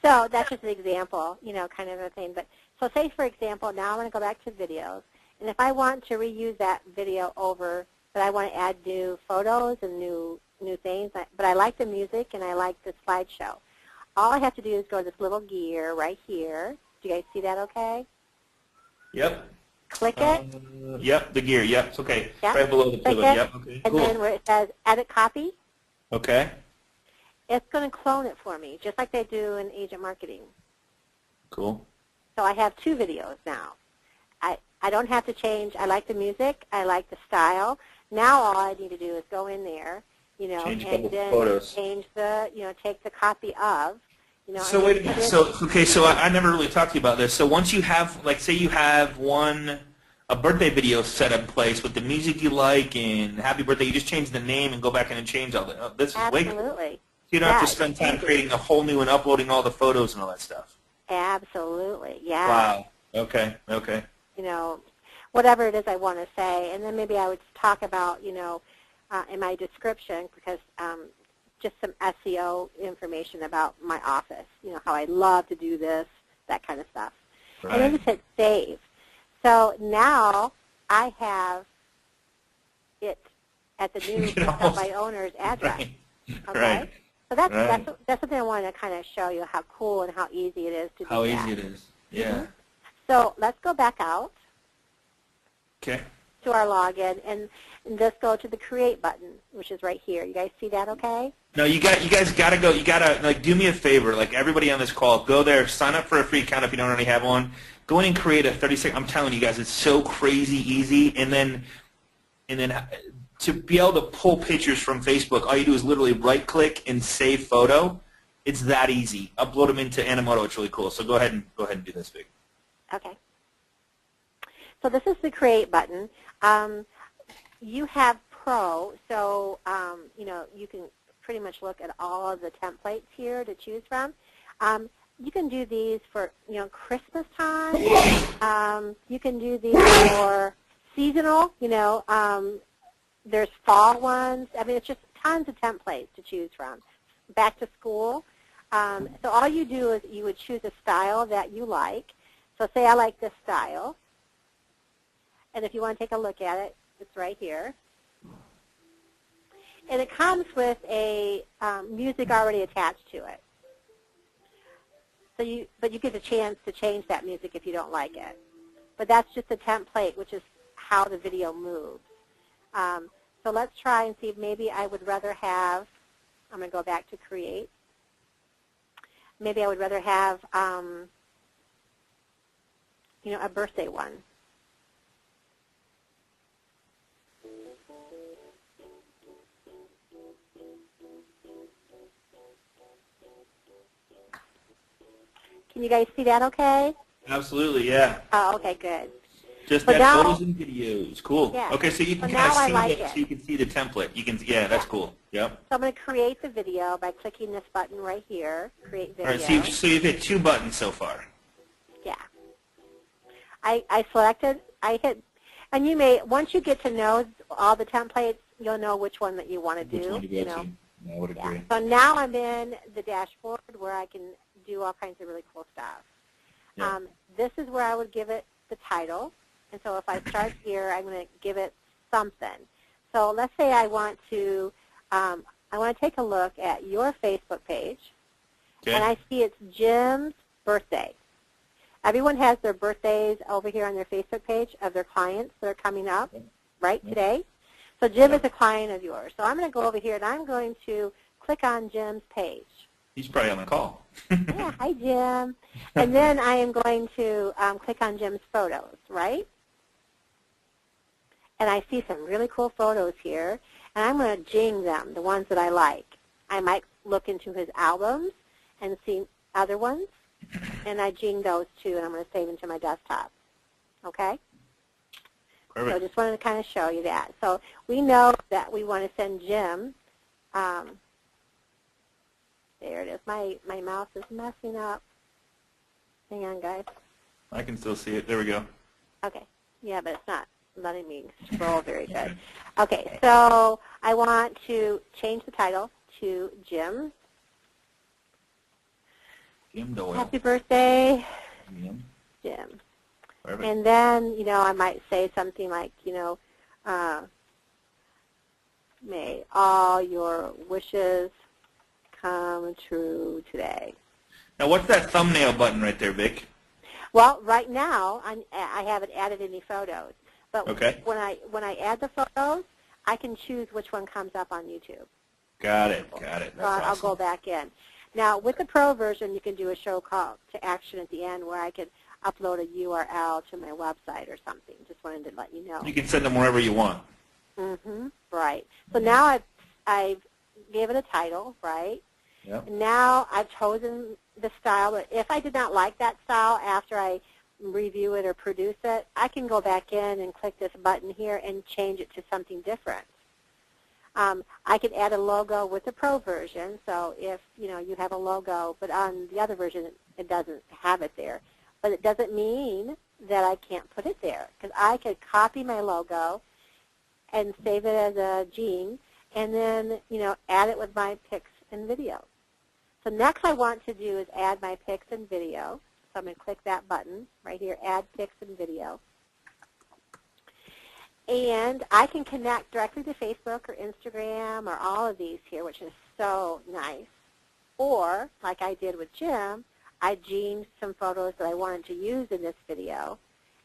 So that's just an example, kind of a thing. But so say, for example, now I want to go back to videos. And if I want to reuse that video over, but I want to add new photos and new things, but I like the music and I like the slideshow, all I have to do is go to this little gear right here. Do you guys see that okay? Yep. Click it. Yep, the gear. Yep, it's okay. Yep. Right below the pivot. Yep, okay, and cool. then where it says Edit Copy, okay. it's going to clone it for me, just like they do in Agent Marketing. Cool. So I have 2 videos now. I don't have to change. I like the music. I like the style. Now all I need to do is go in there, change a and couple then photos. change the, take the copy of, So wait, so I never really talked to you about this. So once you have, like, say you have a birthday video set in place with the music you like and happy birthday, you just change the name and go back in and change all that. This is way cool. Absolutely. You don't have to spend time creating a whole new and uploading all the photos and all that stuff. Absolutely, yeah. Wow. Okay. Okay. Whatever it is I want to say, and then maybe I would talk about, in my description, because just some SEO information about my office, how I love to do this, that kind of stuff. and then just hit save. So now I have it at the new by owner's address. Right. Okay? Right. So that's something I wanted to kind of show you how cool and how easy it is to do that. How easy it is. Yeah. So let's go back out Okay. to our login and just go to the create button, which is right here. You guys see that okay? No, you guys gotta go. You gotta like do me a favor. Like everybody on this call, go there, sign up for a free account if you don't already have one. Go in and create a 30-second. I'm telling you guys, it's so crazy easy. And then to be able to pull pictures from Facebook, all you do is literally right-click and save photo. It's that easy. Upload them into Animoto. It's really cool. So go ahead and do this, Vic. Okay. So this is the create button. You have Pro, so you can pretty much look at all of the templates here to choose from. You can do these for Christmas time. You can do these for seasonal. There's fall ones. I mean, it's just tons of templates to choose from. Back to school. So all you do is you would choose a style that you like. So say I like this style. And if you want to take a look at it, it's right here. And it comes with a music already attached to it. So but you get a chance to change that music if you don't like it. But that's just a template, which is how the video moves. So let's try and see if maybe I would rather have, I'm going to go back to create. Maybe I would rather have, a birthday one. Can you guys see that okay? Absolutely, yeah. Oh, okay, good. Just But that now- photos and videos. Cool. Yeah. Okay, so you can So kind now I of see like it, it. so you can see the template. You can, yeah, that's cool. Yep. So I'm going to create the video by clicking this button right here, create video. All right, so you've hit 2 buttons so far. Yeah. I selected, I hit, and you may, once you get to know all the templates, you'll know which one that you want to do. Which one to go to. I would agree. Yeah. So now I'm in the dashboard where I can do all kinds of really cool stuff. Yeah. This is where I would give it the title. And so if I start here, I'm going to give it something. So let's say I want to take a look at your Facebook page, and I see it's Jim's birthday. Everyone has their birthdays over here on their Facebook page of their clients that are coming up, right, today. So Jim is a client of yours. So I'm going to go over here, and I'm going to click on Jim's page. He's probably on the call. Yeah, hi, Jim. And then I am going to click on Jim's photos, right? And I see some really cool photos here, and I'm going to jing them, the ones that I like. I might look into his albums and see other ones, and I jing those too, and I'm going to save them to my desktop. Okay? Perfect. So I just wanted to kind of show you that. So we know that we want to send Jim. There it is. My mouse is messing up. Hang on, guys. I can still see it. There we go. Okay. Yeah, but it's not letting me scroll very good. Okay, so I want to change the title to Jim. Jim Doyle. Happy birthday, Jim. Perfect. And then, I might say something like, may all your wishes come true today. Now, what's that thumbnail button right there, Vic? Well, right now, I haven't added any photos. But Okay. when I add the photos, I can choose which one comes up on YouTube. Got it. That's So I'll awesome. go back in. Now, with the Pro version, you can do a show call to action at the end where I could upload a URL to my website or something. Just wanted to let you know. You can send them wherever you want. Right. So now I've gave it a title, right? Yep. And now I've chosen the style. But if I did not like that style after I review it or produce it, I can go back in and click this button here and change it to something different. I could add a logo with the Pro version, so if you have a logo, but on the other version it doesn't have it there. But it doesn't mean that I can't put it there, because I could copy my logo and save it as a gene, and then add it with my pics and video. So next I want to do is add my pics and video. So I'm going to click that button right here, Add Pics and Video. And I can connect directly to Facebook or Instagram or all of these here, which is so nice. Or, like I did with Jim, I gened some photos that I wanted to use in this video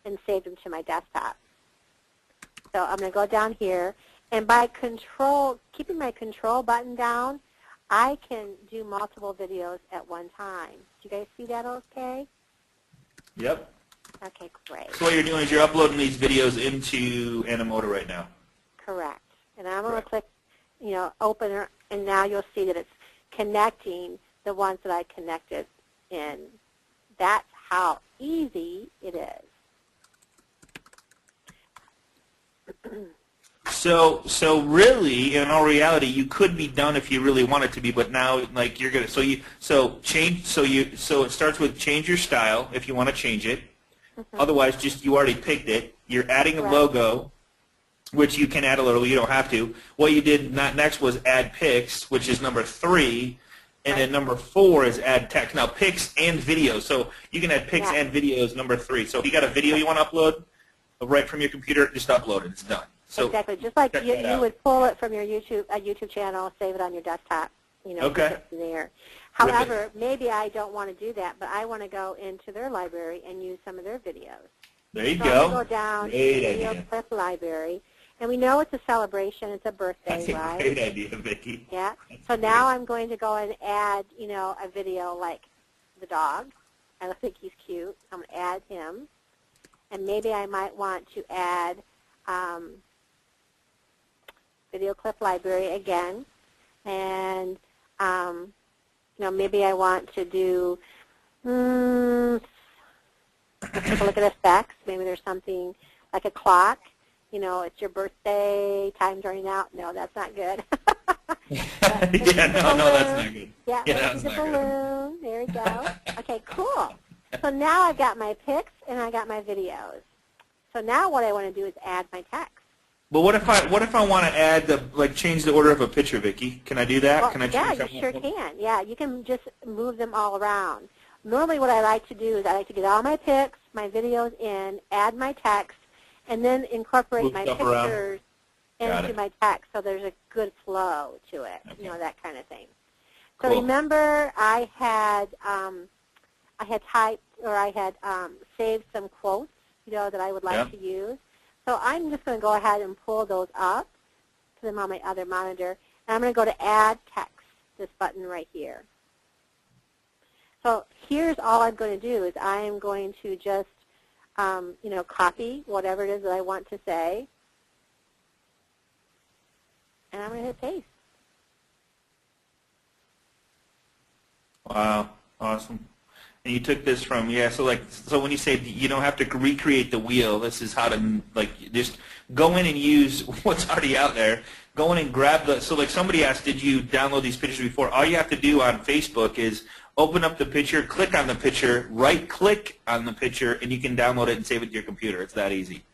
and saved them to my desktop. So I'm going to go down here, and by keeping my control button down, I can do multiple videos at one time. Do you guys see that okay? Yep. Okay, great. So what you're doing is you're uploading these videos into Animoto right now. Correct. And I'm going to click, open, and now you'll see that it's connecting the ones that I connected in. That's how easy it is. So really, in all reality, you could be done if you really wanted to be, but now like you're gonna so it starts with change your style if you want to change it. Otherwise, just you already picked it. You're adding a logo, which you can add a little. You don't have to. What you did next was add pics, which is number 3, and then number 4 is add text. Now pics and videos. So you can add pics and videos. Number 3. So if you got a video you want to upload right from your computer, just upload it. It's done. So exactly, just like you would pull it from your YouTube channel, save it on your desktop, put it there. However, maybe I don't want to do that, but I want to go into their library and use some of their videos. There you so go. I'm going to go down to the video clip library, and we know it's a celebration, it's a birthday, right? That's a great idea, Vicki. Yeah. So now I'm going to go and add, a video like the dog. I think he's cute. I'm going to add him, and maybe I might want to add video clip library again, and maybe I want to do take a look at effects. Maybe there's something like a clock. It's your birthday, time's running out. No, that's not good. Yeah, no, that's not good. Yeah, that's the balloon. Good. There we go. Okay, cool. So now I've got my pics and I got my videos. So now what I want to do is add my text. But what if I want to add change the order of a picture, Vicki? Can I do that? Well, Can I yeah, change you sure can. Yeah, you can just move them all around. Normally what I like to do is I like to get all my pics, my videos in, add my text, and then incorporate my pictures into my text so there's a good flow to it, that kind of thing. So remember I had typed or I had saved some quotes, that I would like to use. So I'm just going to go ahead and pull those up, put them on my other monitor, and I'm going to go to Add Text, this button right here. So here's all I'm going to do is I am going to just, copy whatever it is that I want to say, and I'm going to hit paste. Wow, awesome. And you took this from, so when you say you don't have to recreate the wheel, this is how to, just go in and use what's already out there. Go in and grab so somebody asked, did you download these pictures before? All you have to do on Facebook is open up the picture, click on the picture, right-click on the picture, and you can download it and save it to your computer. It's that easy.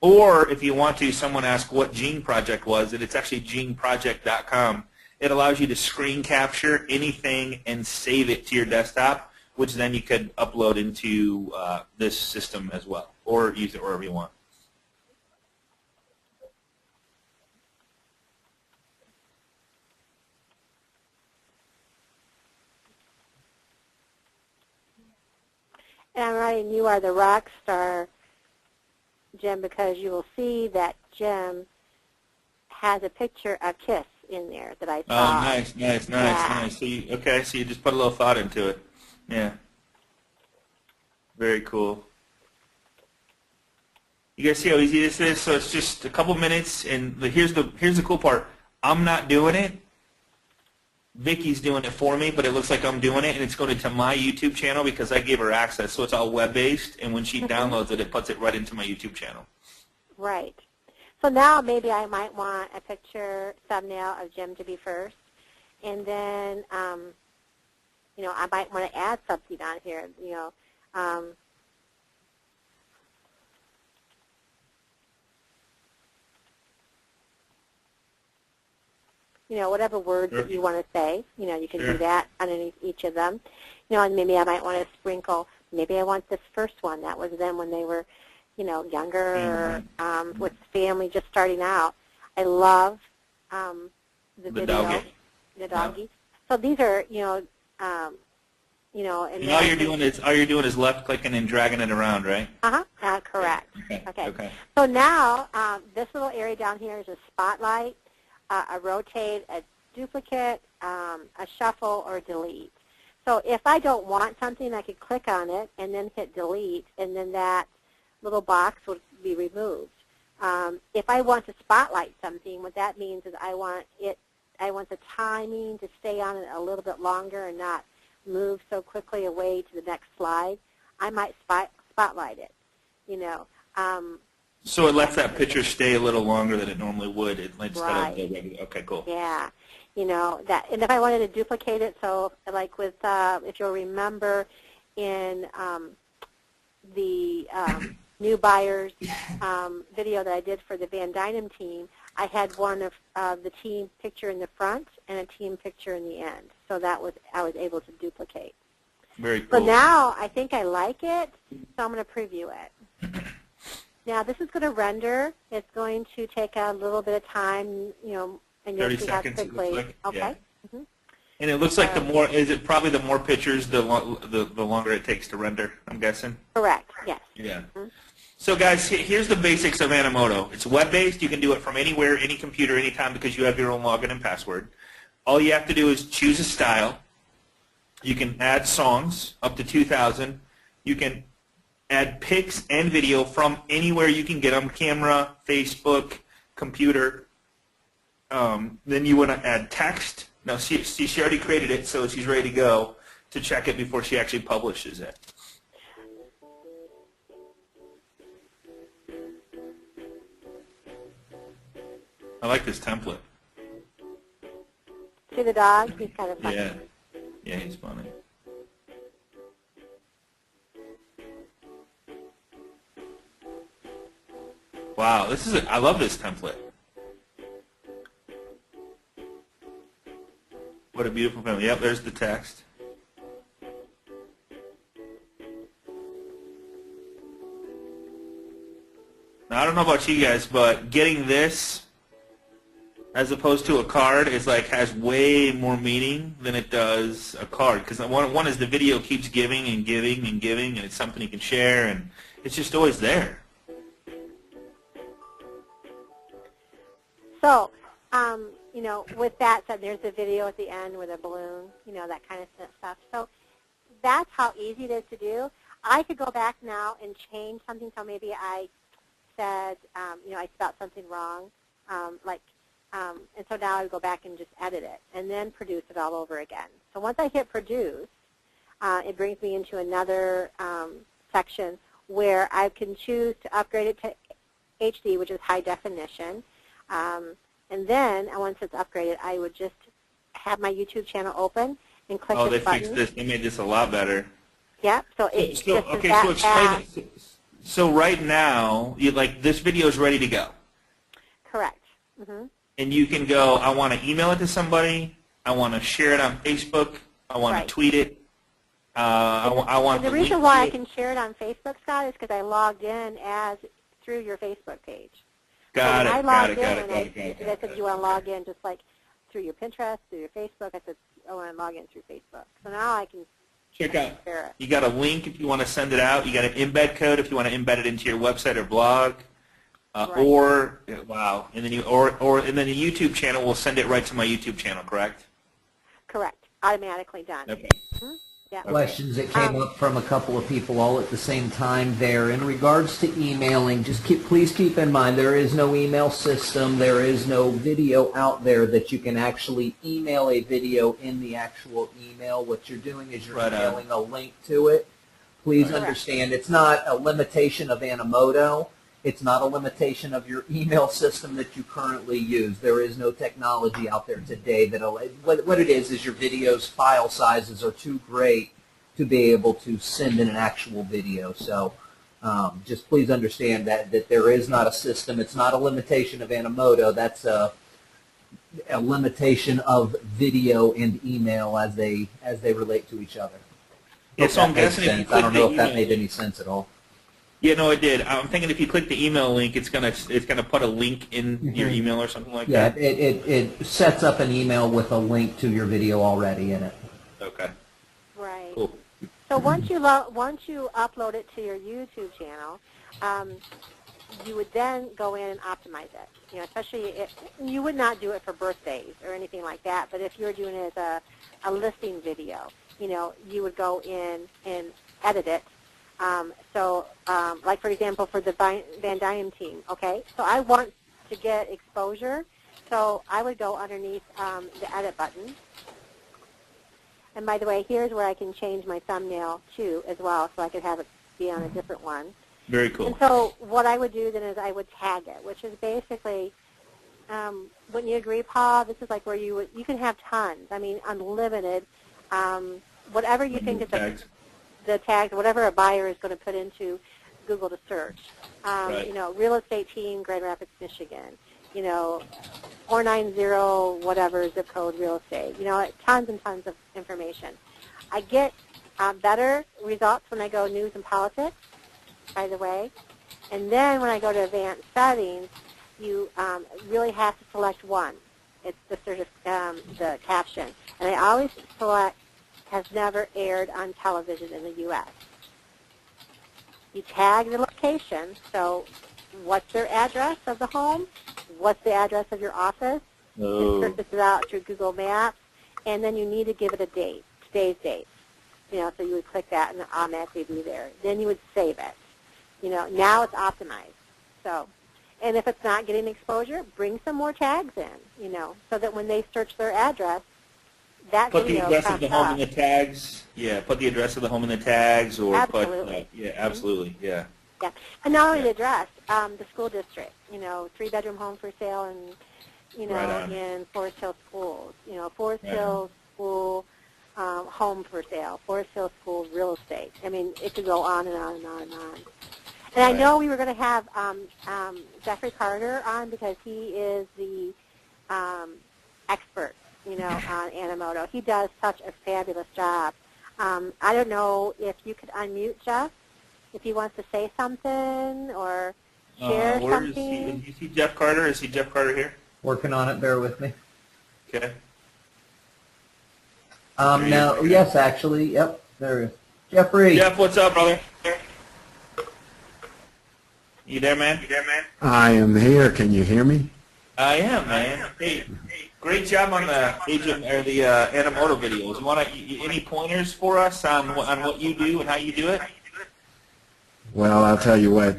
Or if you want to, someone asked what Gene Project was, and it's actually geneproject.com. It allows you to screen capture anything and save it to your desktop, which then you could upload into this system as well, or use it wherever you want. And I'm writing, you are the rock star, Jim, because you will see that Jim has a picture of Kiss in there that I saw. Oh, nice. So you just put a little thought into it. Yeah. Very cool. You guys see how easy this is? So it's just a couple minutes, and here's the cool part. I'm not doing it. Vicki's doing it for me, but it looks like I'm doing it, and it's going to my YouTube channel because I gave her access. So it's all web-based, and when she downloads it, it puts it right into my YouTube channel. Right. So now maybe I might want a picture thumbnail of Jim to be first, and then I might want to add something on here. Whatever words that you want to say, you can do that underneath each of them. And maybe I might want to sprinkle Maybe I want this first one. That was them when they were, younger, with family just starting out. I love the video, doggy. the doggy. So these are, and all you're doing is left clicking and dragging it around, right? Correct. Okay. So now this little area down here is a spotlight, a rotate, a duplicate, a shuffle, or delete. So if I don't want something, I could click on it and then hit delete, and then that little box would be removed. If I want to spotlight something, what that means is I want the timing to stay on it a little bit longer and not move so quickly away to the next slide. I might spotlight it, So it lets that picture stay a little longer than it normally would. Okay, cool. Yeah, that. And if I wanted to duplicate it, so like with, if you'll remember, in the new buyers video that I did for the Van Dynam team, I had one of the team picture in the front and a team picture in the end. So I was able to duplicate. Very cool. So now I think I like it, so I'm going to preview it. Now this is going to render. It's going to take a little bit of time, and you'll 30 see how seconds, it quickly. looks like. Okay. Yeah. Mm-hmm. And it looks like the more pictures, the longer it takes to render, I'm guessing? Correct, yes. Yeah. Mm-hmm. So guys, here's the basics of Animoto. It's web-based. You can do it from anywhere, any computer, anytime, because you have your own login and password. All you have to do is choose a style. You can add songs up to 2,000. You can add pics and video from anywhere you can get them, camera, Facebook, computer. Then you want to add text. Now, she already created it, so she's ready to go to check it before she actually publishes it. I like this template. See the dog? He's kind of funny. Yeah, he's funny. Wow, I love this template. What a beautiful family. Yep, there's the text. Now, I don't know about you guys, but getting this as opposed to a card has way more meaning than it does a card. Because one is the video keeps giving and giving and giving, and it's something you can share, and it's just always there. So, with that said, there's a video at the end with a balloon, that kind of stuff. So that's how easy it is to do. I could go back now and change something. So maybe I said, I spelled something wrong, and so now I would go back and just edit it and then produce it all over again. So once I hit produce, it brings me into another section where I can choose to upgrade it to HD, which is high definition. And then once it's upgraded, I would just have my YouTube channel open and click this button. They fixed this. They made this a lot better. Yeah. So it's just okay. So explain it. So right now, this video is ready to go. Correct. Mm-hmm. And you can go. I want to email it to somebody. I want to share it on Facebook. I want to tweet it. I want. The reason why I can share it on Facebook, Scott, is because I logged in through your Facebook page. Got it. I said, you want to log in just like through your Pinterest, through your Facebook. I said, I want to log in through Facebook. So now I can check out. You got a link if you want to send it out. You got an embed code if you want to embed it into your website or blog. Right. And then and then the YouTube channel will send it right to my YouTube channel. Correct? Correct. Automatically done. Okay. Mm-hmm. Yeah. Questions that came up from a couple of people all at the same time there. In regards to emailing, please keep in mind there is no email system. There is no video out there that you can actually email a video in the actual email. What you're doing is you're emailing a link to it. Please understand it's not a limitation of Animoto. It's not a limitation of your email system that you currently use. There is no technology out there today that what it is your video's file sizes are too great to be able to send in an actual video. So just please understand that there is not a system. It's not a limitation of Animoto. That's a limitation of video and email as they relate to each other. Yeah, Hope so I'm that makes guessing if you sense. I click don't the know if that email made any sense at all. Yeah, no, it did. I'm thinking if you click the email link, it's gonna put a link in your email or something like Yeah, that. it sets up an email with a link to your video already in it. Okay, Right. cool. So once you upload it to your YouTube channel, you would then go in and optimize it. You know, especially you would not do it for birthdays or anything like that. But if you were doing it as a listing video, you know, you would go in and edit it. Like for example, for the Van Dyne team, okay. So I want to get exposure, so I would go underneath the edit button. And by the way, here's where I can change my thumbnail too, as well, so I could have it be on a different one. Very cool. And so what I would do then is I would tag it, which is basically, wouldn't you agree, Paul? This is like where you can have tons. I mean, unlimited. Whatever you think is the tags, whatever a buyer is going to put into Google to search. Right. You know, real estate team, Grand Rapids, Michigan. You know, 490 whatever zip code real estate. You know, tons and tons of information. I get better results when I go news and politics, by the way. And then when I go to advanced settings, you really have to select one. It's the the caption. And I always select has never aired on television in the U.S. You tag the location, so what's their address of the home? What's the address of your office? Insert this out through Google Maps, and then you need to give it a date, today's date. You know, so you would click that and it'll automatically be there. Then you would save it. You know, now it's optimized. So, and if it's not getting exposure, bring some more tags in, you know, so that when they search their address, that Put the video address of comes the home up. in the tags. Yeah, put the address of the home in the tags, or Absolutely. put. Yeah, absolutely. Yeah. Yeah, and not only the address, the school district. You know, 3-bedroom home for sale, and you know, Right on. in Forest Hill schools. You know, Forest Right Hill school home for sale. Forest Hill school real estate. I mean, it could go on and on and on and on. And I know we were going to have Jeffrey Carter on because he is the expert, you know, on Animoto. He does such a fabulous job. I don't know if you could unmute Jeff, if he wants to say something or share Where is something. he? You see Jeff Carter? Is he Jeff Carter here? Working on it. Bear with me. Okay. Now, yes, actually, yep, there is. Jeffrey. Jeff, what's up, brother? You there, man? I am here. Can you hear me? I am, man. Hey, great job on the Agent or the Animoto videos. You want any pointers for us on what you do and how you do it? Well, I'll tell you what,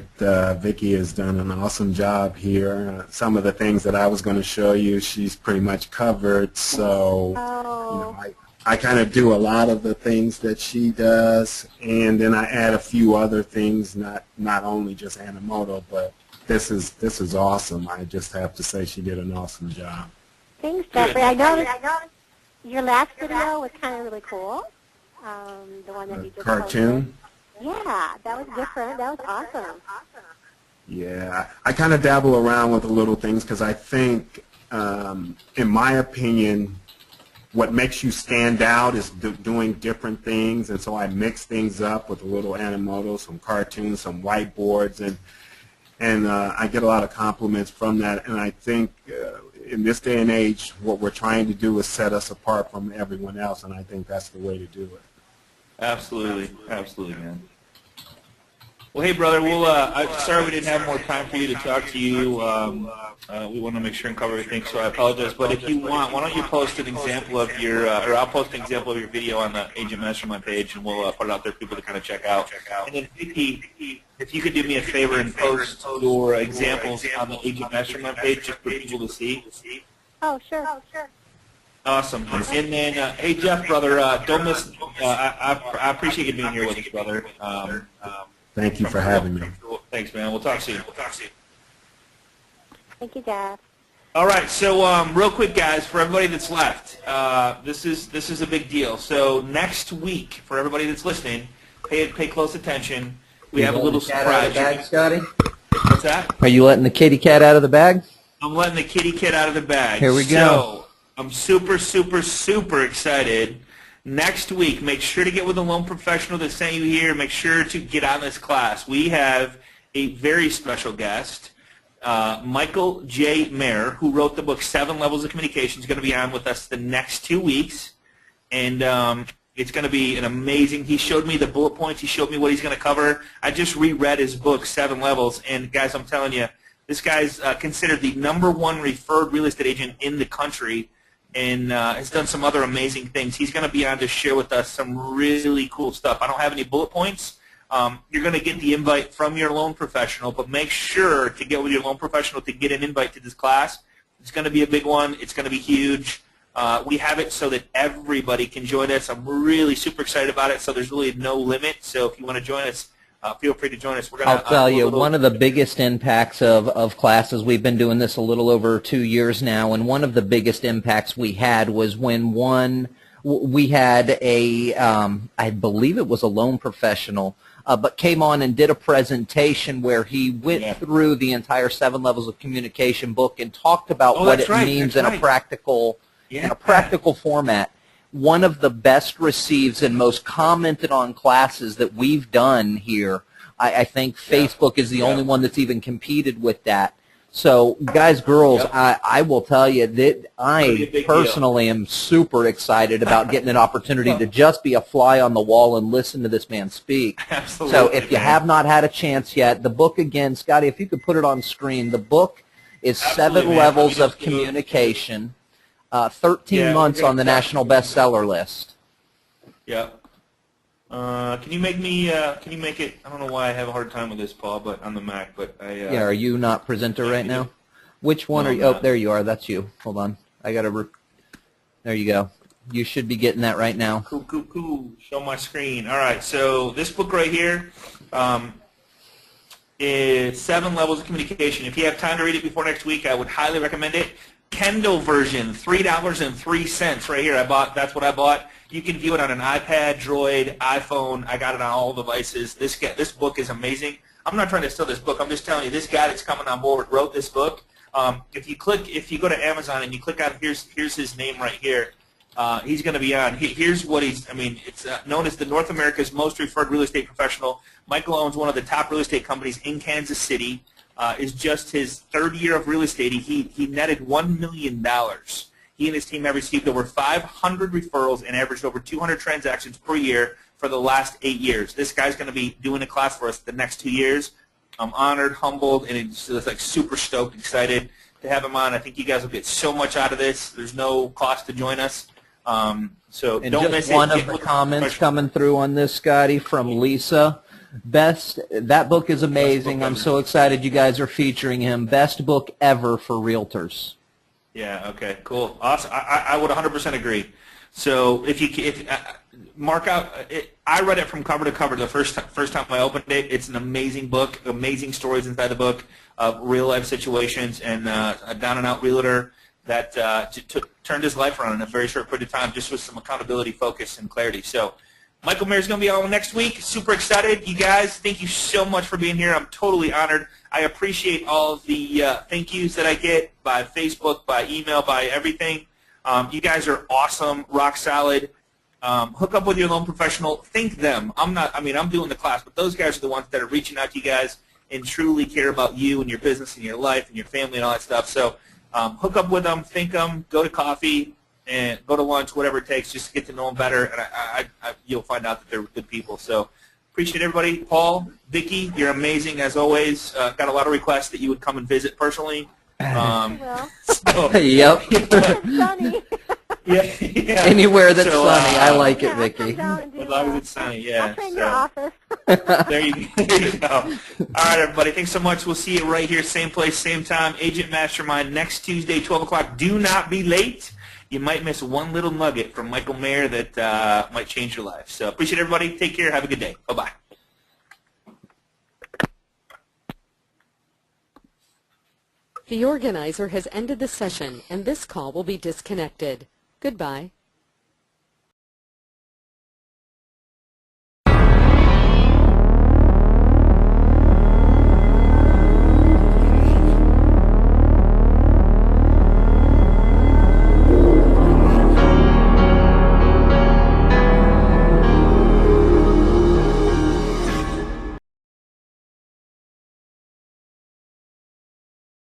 Vicki has done an awesome job here. Some of the things that I was going to show you, she's pretty much covered. So, you know, I kind of do a lot of the things that she does, and then I add a few other things, not only just Animoto, but this is awesome. I just have to say she did an awesome job. Thanks, Jeffrey. I know your last video was kind of really cool. The one that you just Cartoon. posted. Yeah, that was different. That was awesome. Yeah, I kind of dabble around with the little things because I think, in my opinion, what makes you stand out is doing different things, and so I mix things up with a little Animoto, some cartoons, some whiteboards, and I get a lot of compliments from that, and I think in this day and age, what we're trying to do is set us apart from everyone else, and I think that's the way to do it. Absolutely, absolutely, man. Well, hey, brother. We'll. Sorry we didn't have more time for you to talk to you. We want to make sure and cover everything, so I apologize. But if you want, why don't you post an example of your, or I'll post an example of your video on the Agent Mastermind page, and we'll put it out there for people to kind of check out. And then, Vicki, if you could do me a favor and post your examples on the Agent Mastermind page just for people to see. Oh, sure. Awesome. And then, hey, Jeff, brother, don't miss. I appreciate you being here with us, brother. Thank you for having me. Thanks, man. We'll talk soon. Thank you, Jeff. All right. So, real quick, guys, for everybody that's left, this is a big deal. So next week, for everybody that's listening, pay close attention. We have a little surprise. Bag, Scotty? What's that? Are you letting the kitty cat out of the bag? I'm letting the kitty cat out of the bag. Here we go. So I'm super, super, super excited Next week, make sure to get with the loan professional that sent you here. Make sure to get on this class. We have a very special guest, Michael J. Mayer, who wrote the book 7 Levels of Communication. Is going to be on with us the next 2 weeks. And it's going to be an amazing, he showed me the bullet points. He showed me what he's going to cover. I just reread his book, 7 Levels. And, guys, I'm telling you, this guy's considered the #1 referred real estate agent in the country, and has done some other amazing things. He's going to be on to share with us some really cool stuff. I don't have any bullet points. You're going to get the invite from your loan professional, but make sure to get with your loan professional to get an invite to this class. It's going to be a big one. It's going to be huge. We have it so that everybody can join us. I'm really super excited about it, so there's really no limit. So if you want to join us, feel free to join us. We're gonna, I'll tell you, one of the biggest impacts of classes, we've been doing this a little over 2 years now, and one of the biggest impacts we had was when we had a, I believe it was a loan professional, but came on and did a presentation where he went through the entire 7 Levels of Communication book and talked about what it means in a practical format. One of the best received and most commented on classes that we've done here. I think Facebook is the only one that's even competed with that. So, guys, girls, I will tell you that I personally am super excited about getting an opportunity to just be a fly on the wall and listen to this man speak. Absolutely. So if you have not had a chance yet, the book again, Scotty, if you could put it on screen, the book is 7 Levels of Communication. 13 months on the national bestseller list. Yeah. Can you make me? Can you make it? I don't know why I have a hard time with this, Paul, but on the Mac. But I. Are you not presenter right now? Which one are you? Oh, there you are. That's you. Hold on. I gotta. There you go. You should be getting that right now. Cool. Show my screen. All right. So this book right here is 7 Levels of Communication. If you have time to read it before next week, I would highly recommend it. Kindle version, $3.03 right here. That's what I bought. You can view it on an iPad, Droid, iPhone. I got it on all devices. This book is amazing. I'm not trying to steal this book. I'm just telling you, this guy that's coming on board wrote this book. If you go to Amazon and you click on here's his name right here, he's going to be on. Here's what he's. I mean, it's known as the North America's most referred real estate professional. Michael owns one of the top real estate companies in Kansas City. Is just his 3rd year of real estate. He netted $1 million. He and his team have received over 500 referrals and averaged over 200 transactions per year for the last 8 years. This guy's going to be doing a class for us the next 2 years. I'm honored, humbled, and it's like super stoked, excited to have him on. I think you guys will get so much out of this. There's no cost to join us. So and don't just miss it. One of the comments coming through on this, Scotty, from Lisa. That book is amazing. I'm so excited you guys are featuring him. Best book ever for realtors. Yeah. Okay. Cool. Awesome. I would 100% agree. So if mark out, I read it from cover to cover the first time I opened it. It's an amazing book. Amazing stories inside the book of real life situations, and a down and out realtor that turned his life around in a very short period of time, just with some accountability, focus, and clarity. So. Michael Mayer is going to be on next week. Super excited. You guys, thank you so much for being here. I'm totally honored. I appreciate all of the thank yous that I get by Facebook, by email, by everything. You guys are awesome, rock solid. Hook up with your loan professional. Thank them. I'm doing the class, but those guys are the ones that are reaching out to you guys and truly care about you and your business and your life and your family and all that stuff. So hook up with them, thank them, go to coffee, and go to lunch, whatever it takes, just to get to know them better, and you'll find out that they're good people. So appreciate everybody. Paul, Vicki, you're amazing as always. Got a lot of requests that you would come and visit personally. So, yep. it's sunny. Yeah. Anywhere that's sunny, I like it, Vicki. As long as it's sunny, yeah. I'll train your office. There you go. All right, everybody. Thanks so much. We'll see you right here, same place, same time. Agent Mastermind next Tuesday, 12 o'clock. Do not be late. You might miss one little nugget from Michael Mayer that might change your life. So appreciate everybody. Take care. Have a good day. Bye-bye. The organizer has ended the session, and this call will be disconnected. Goodbye.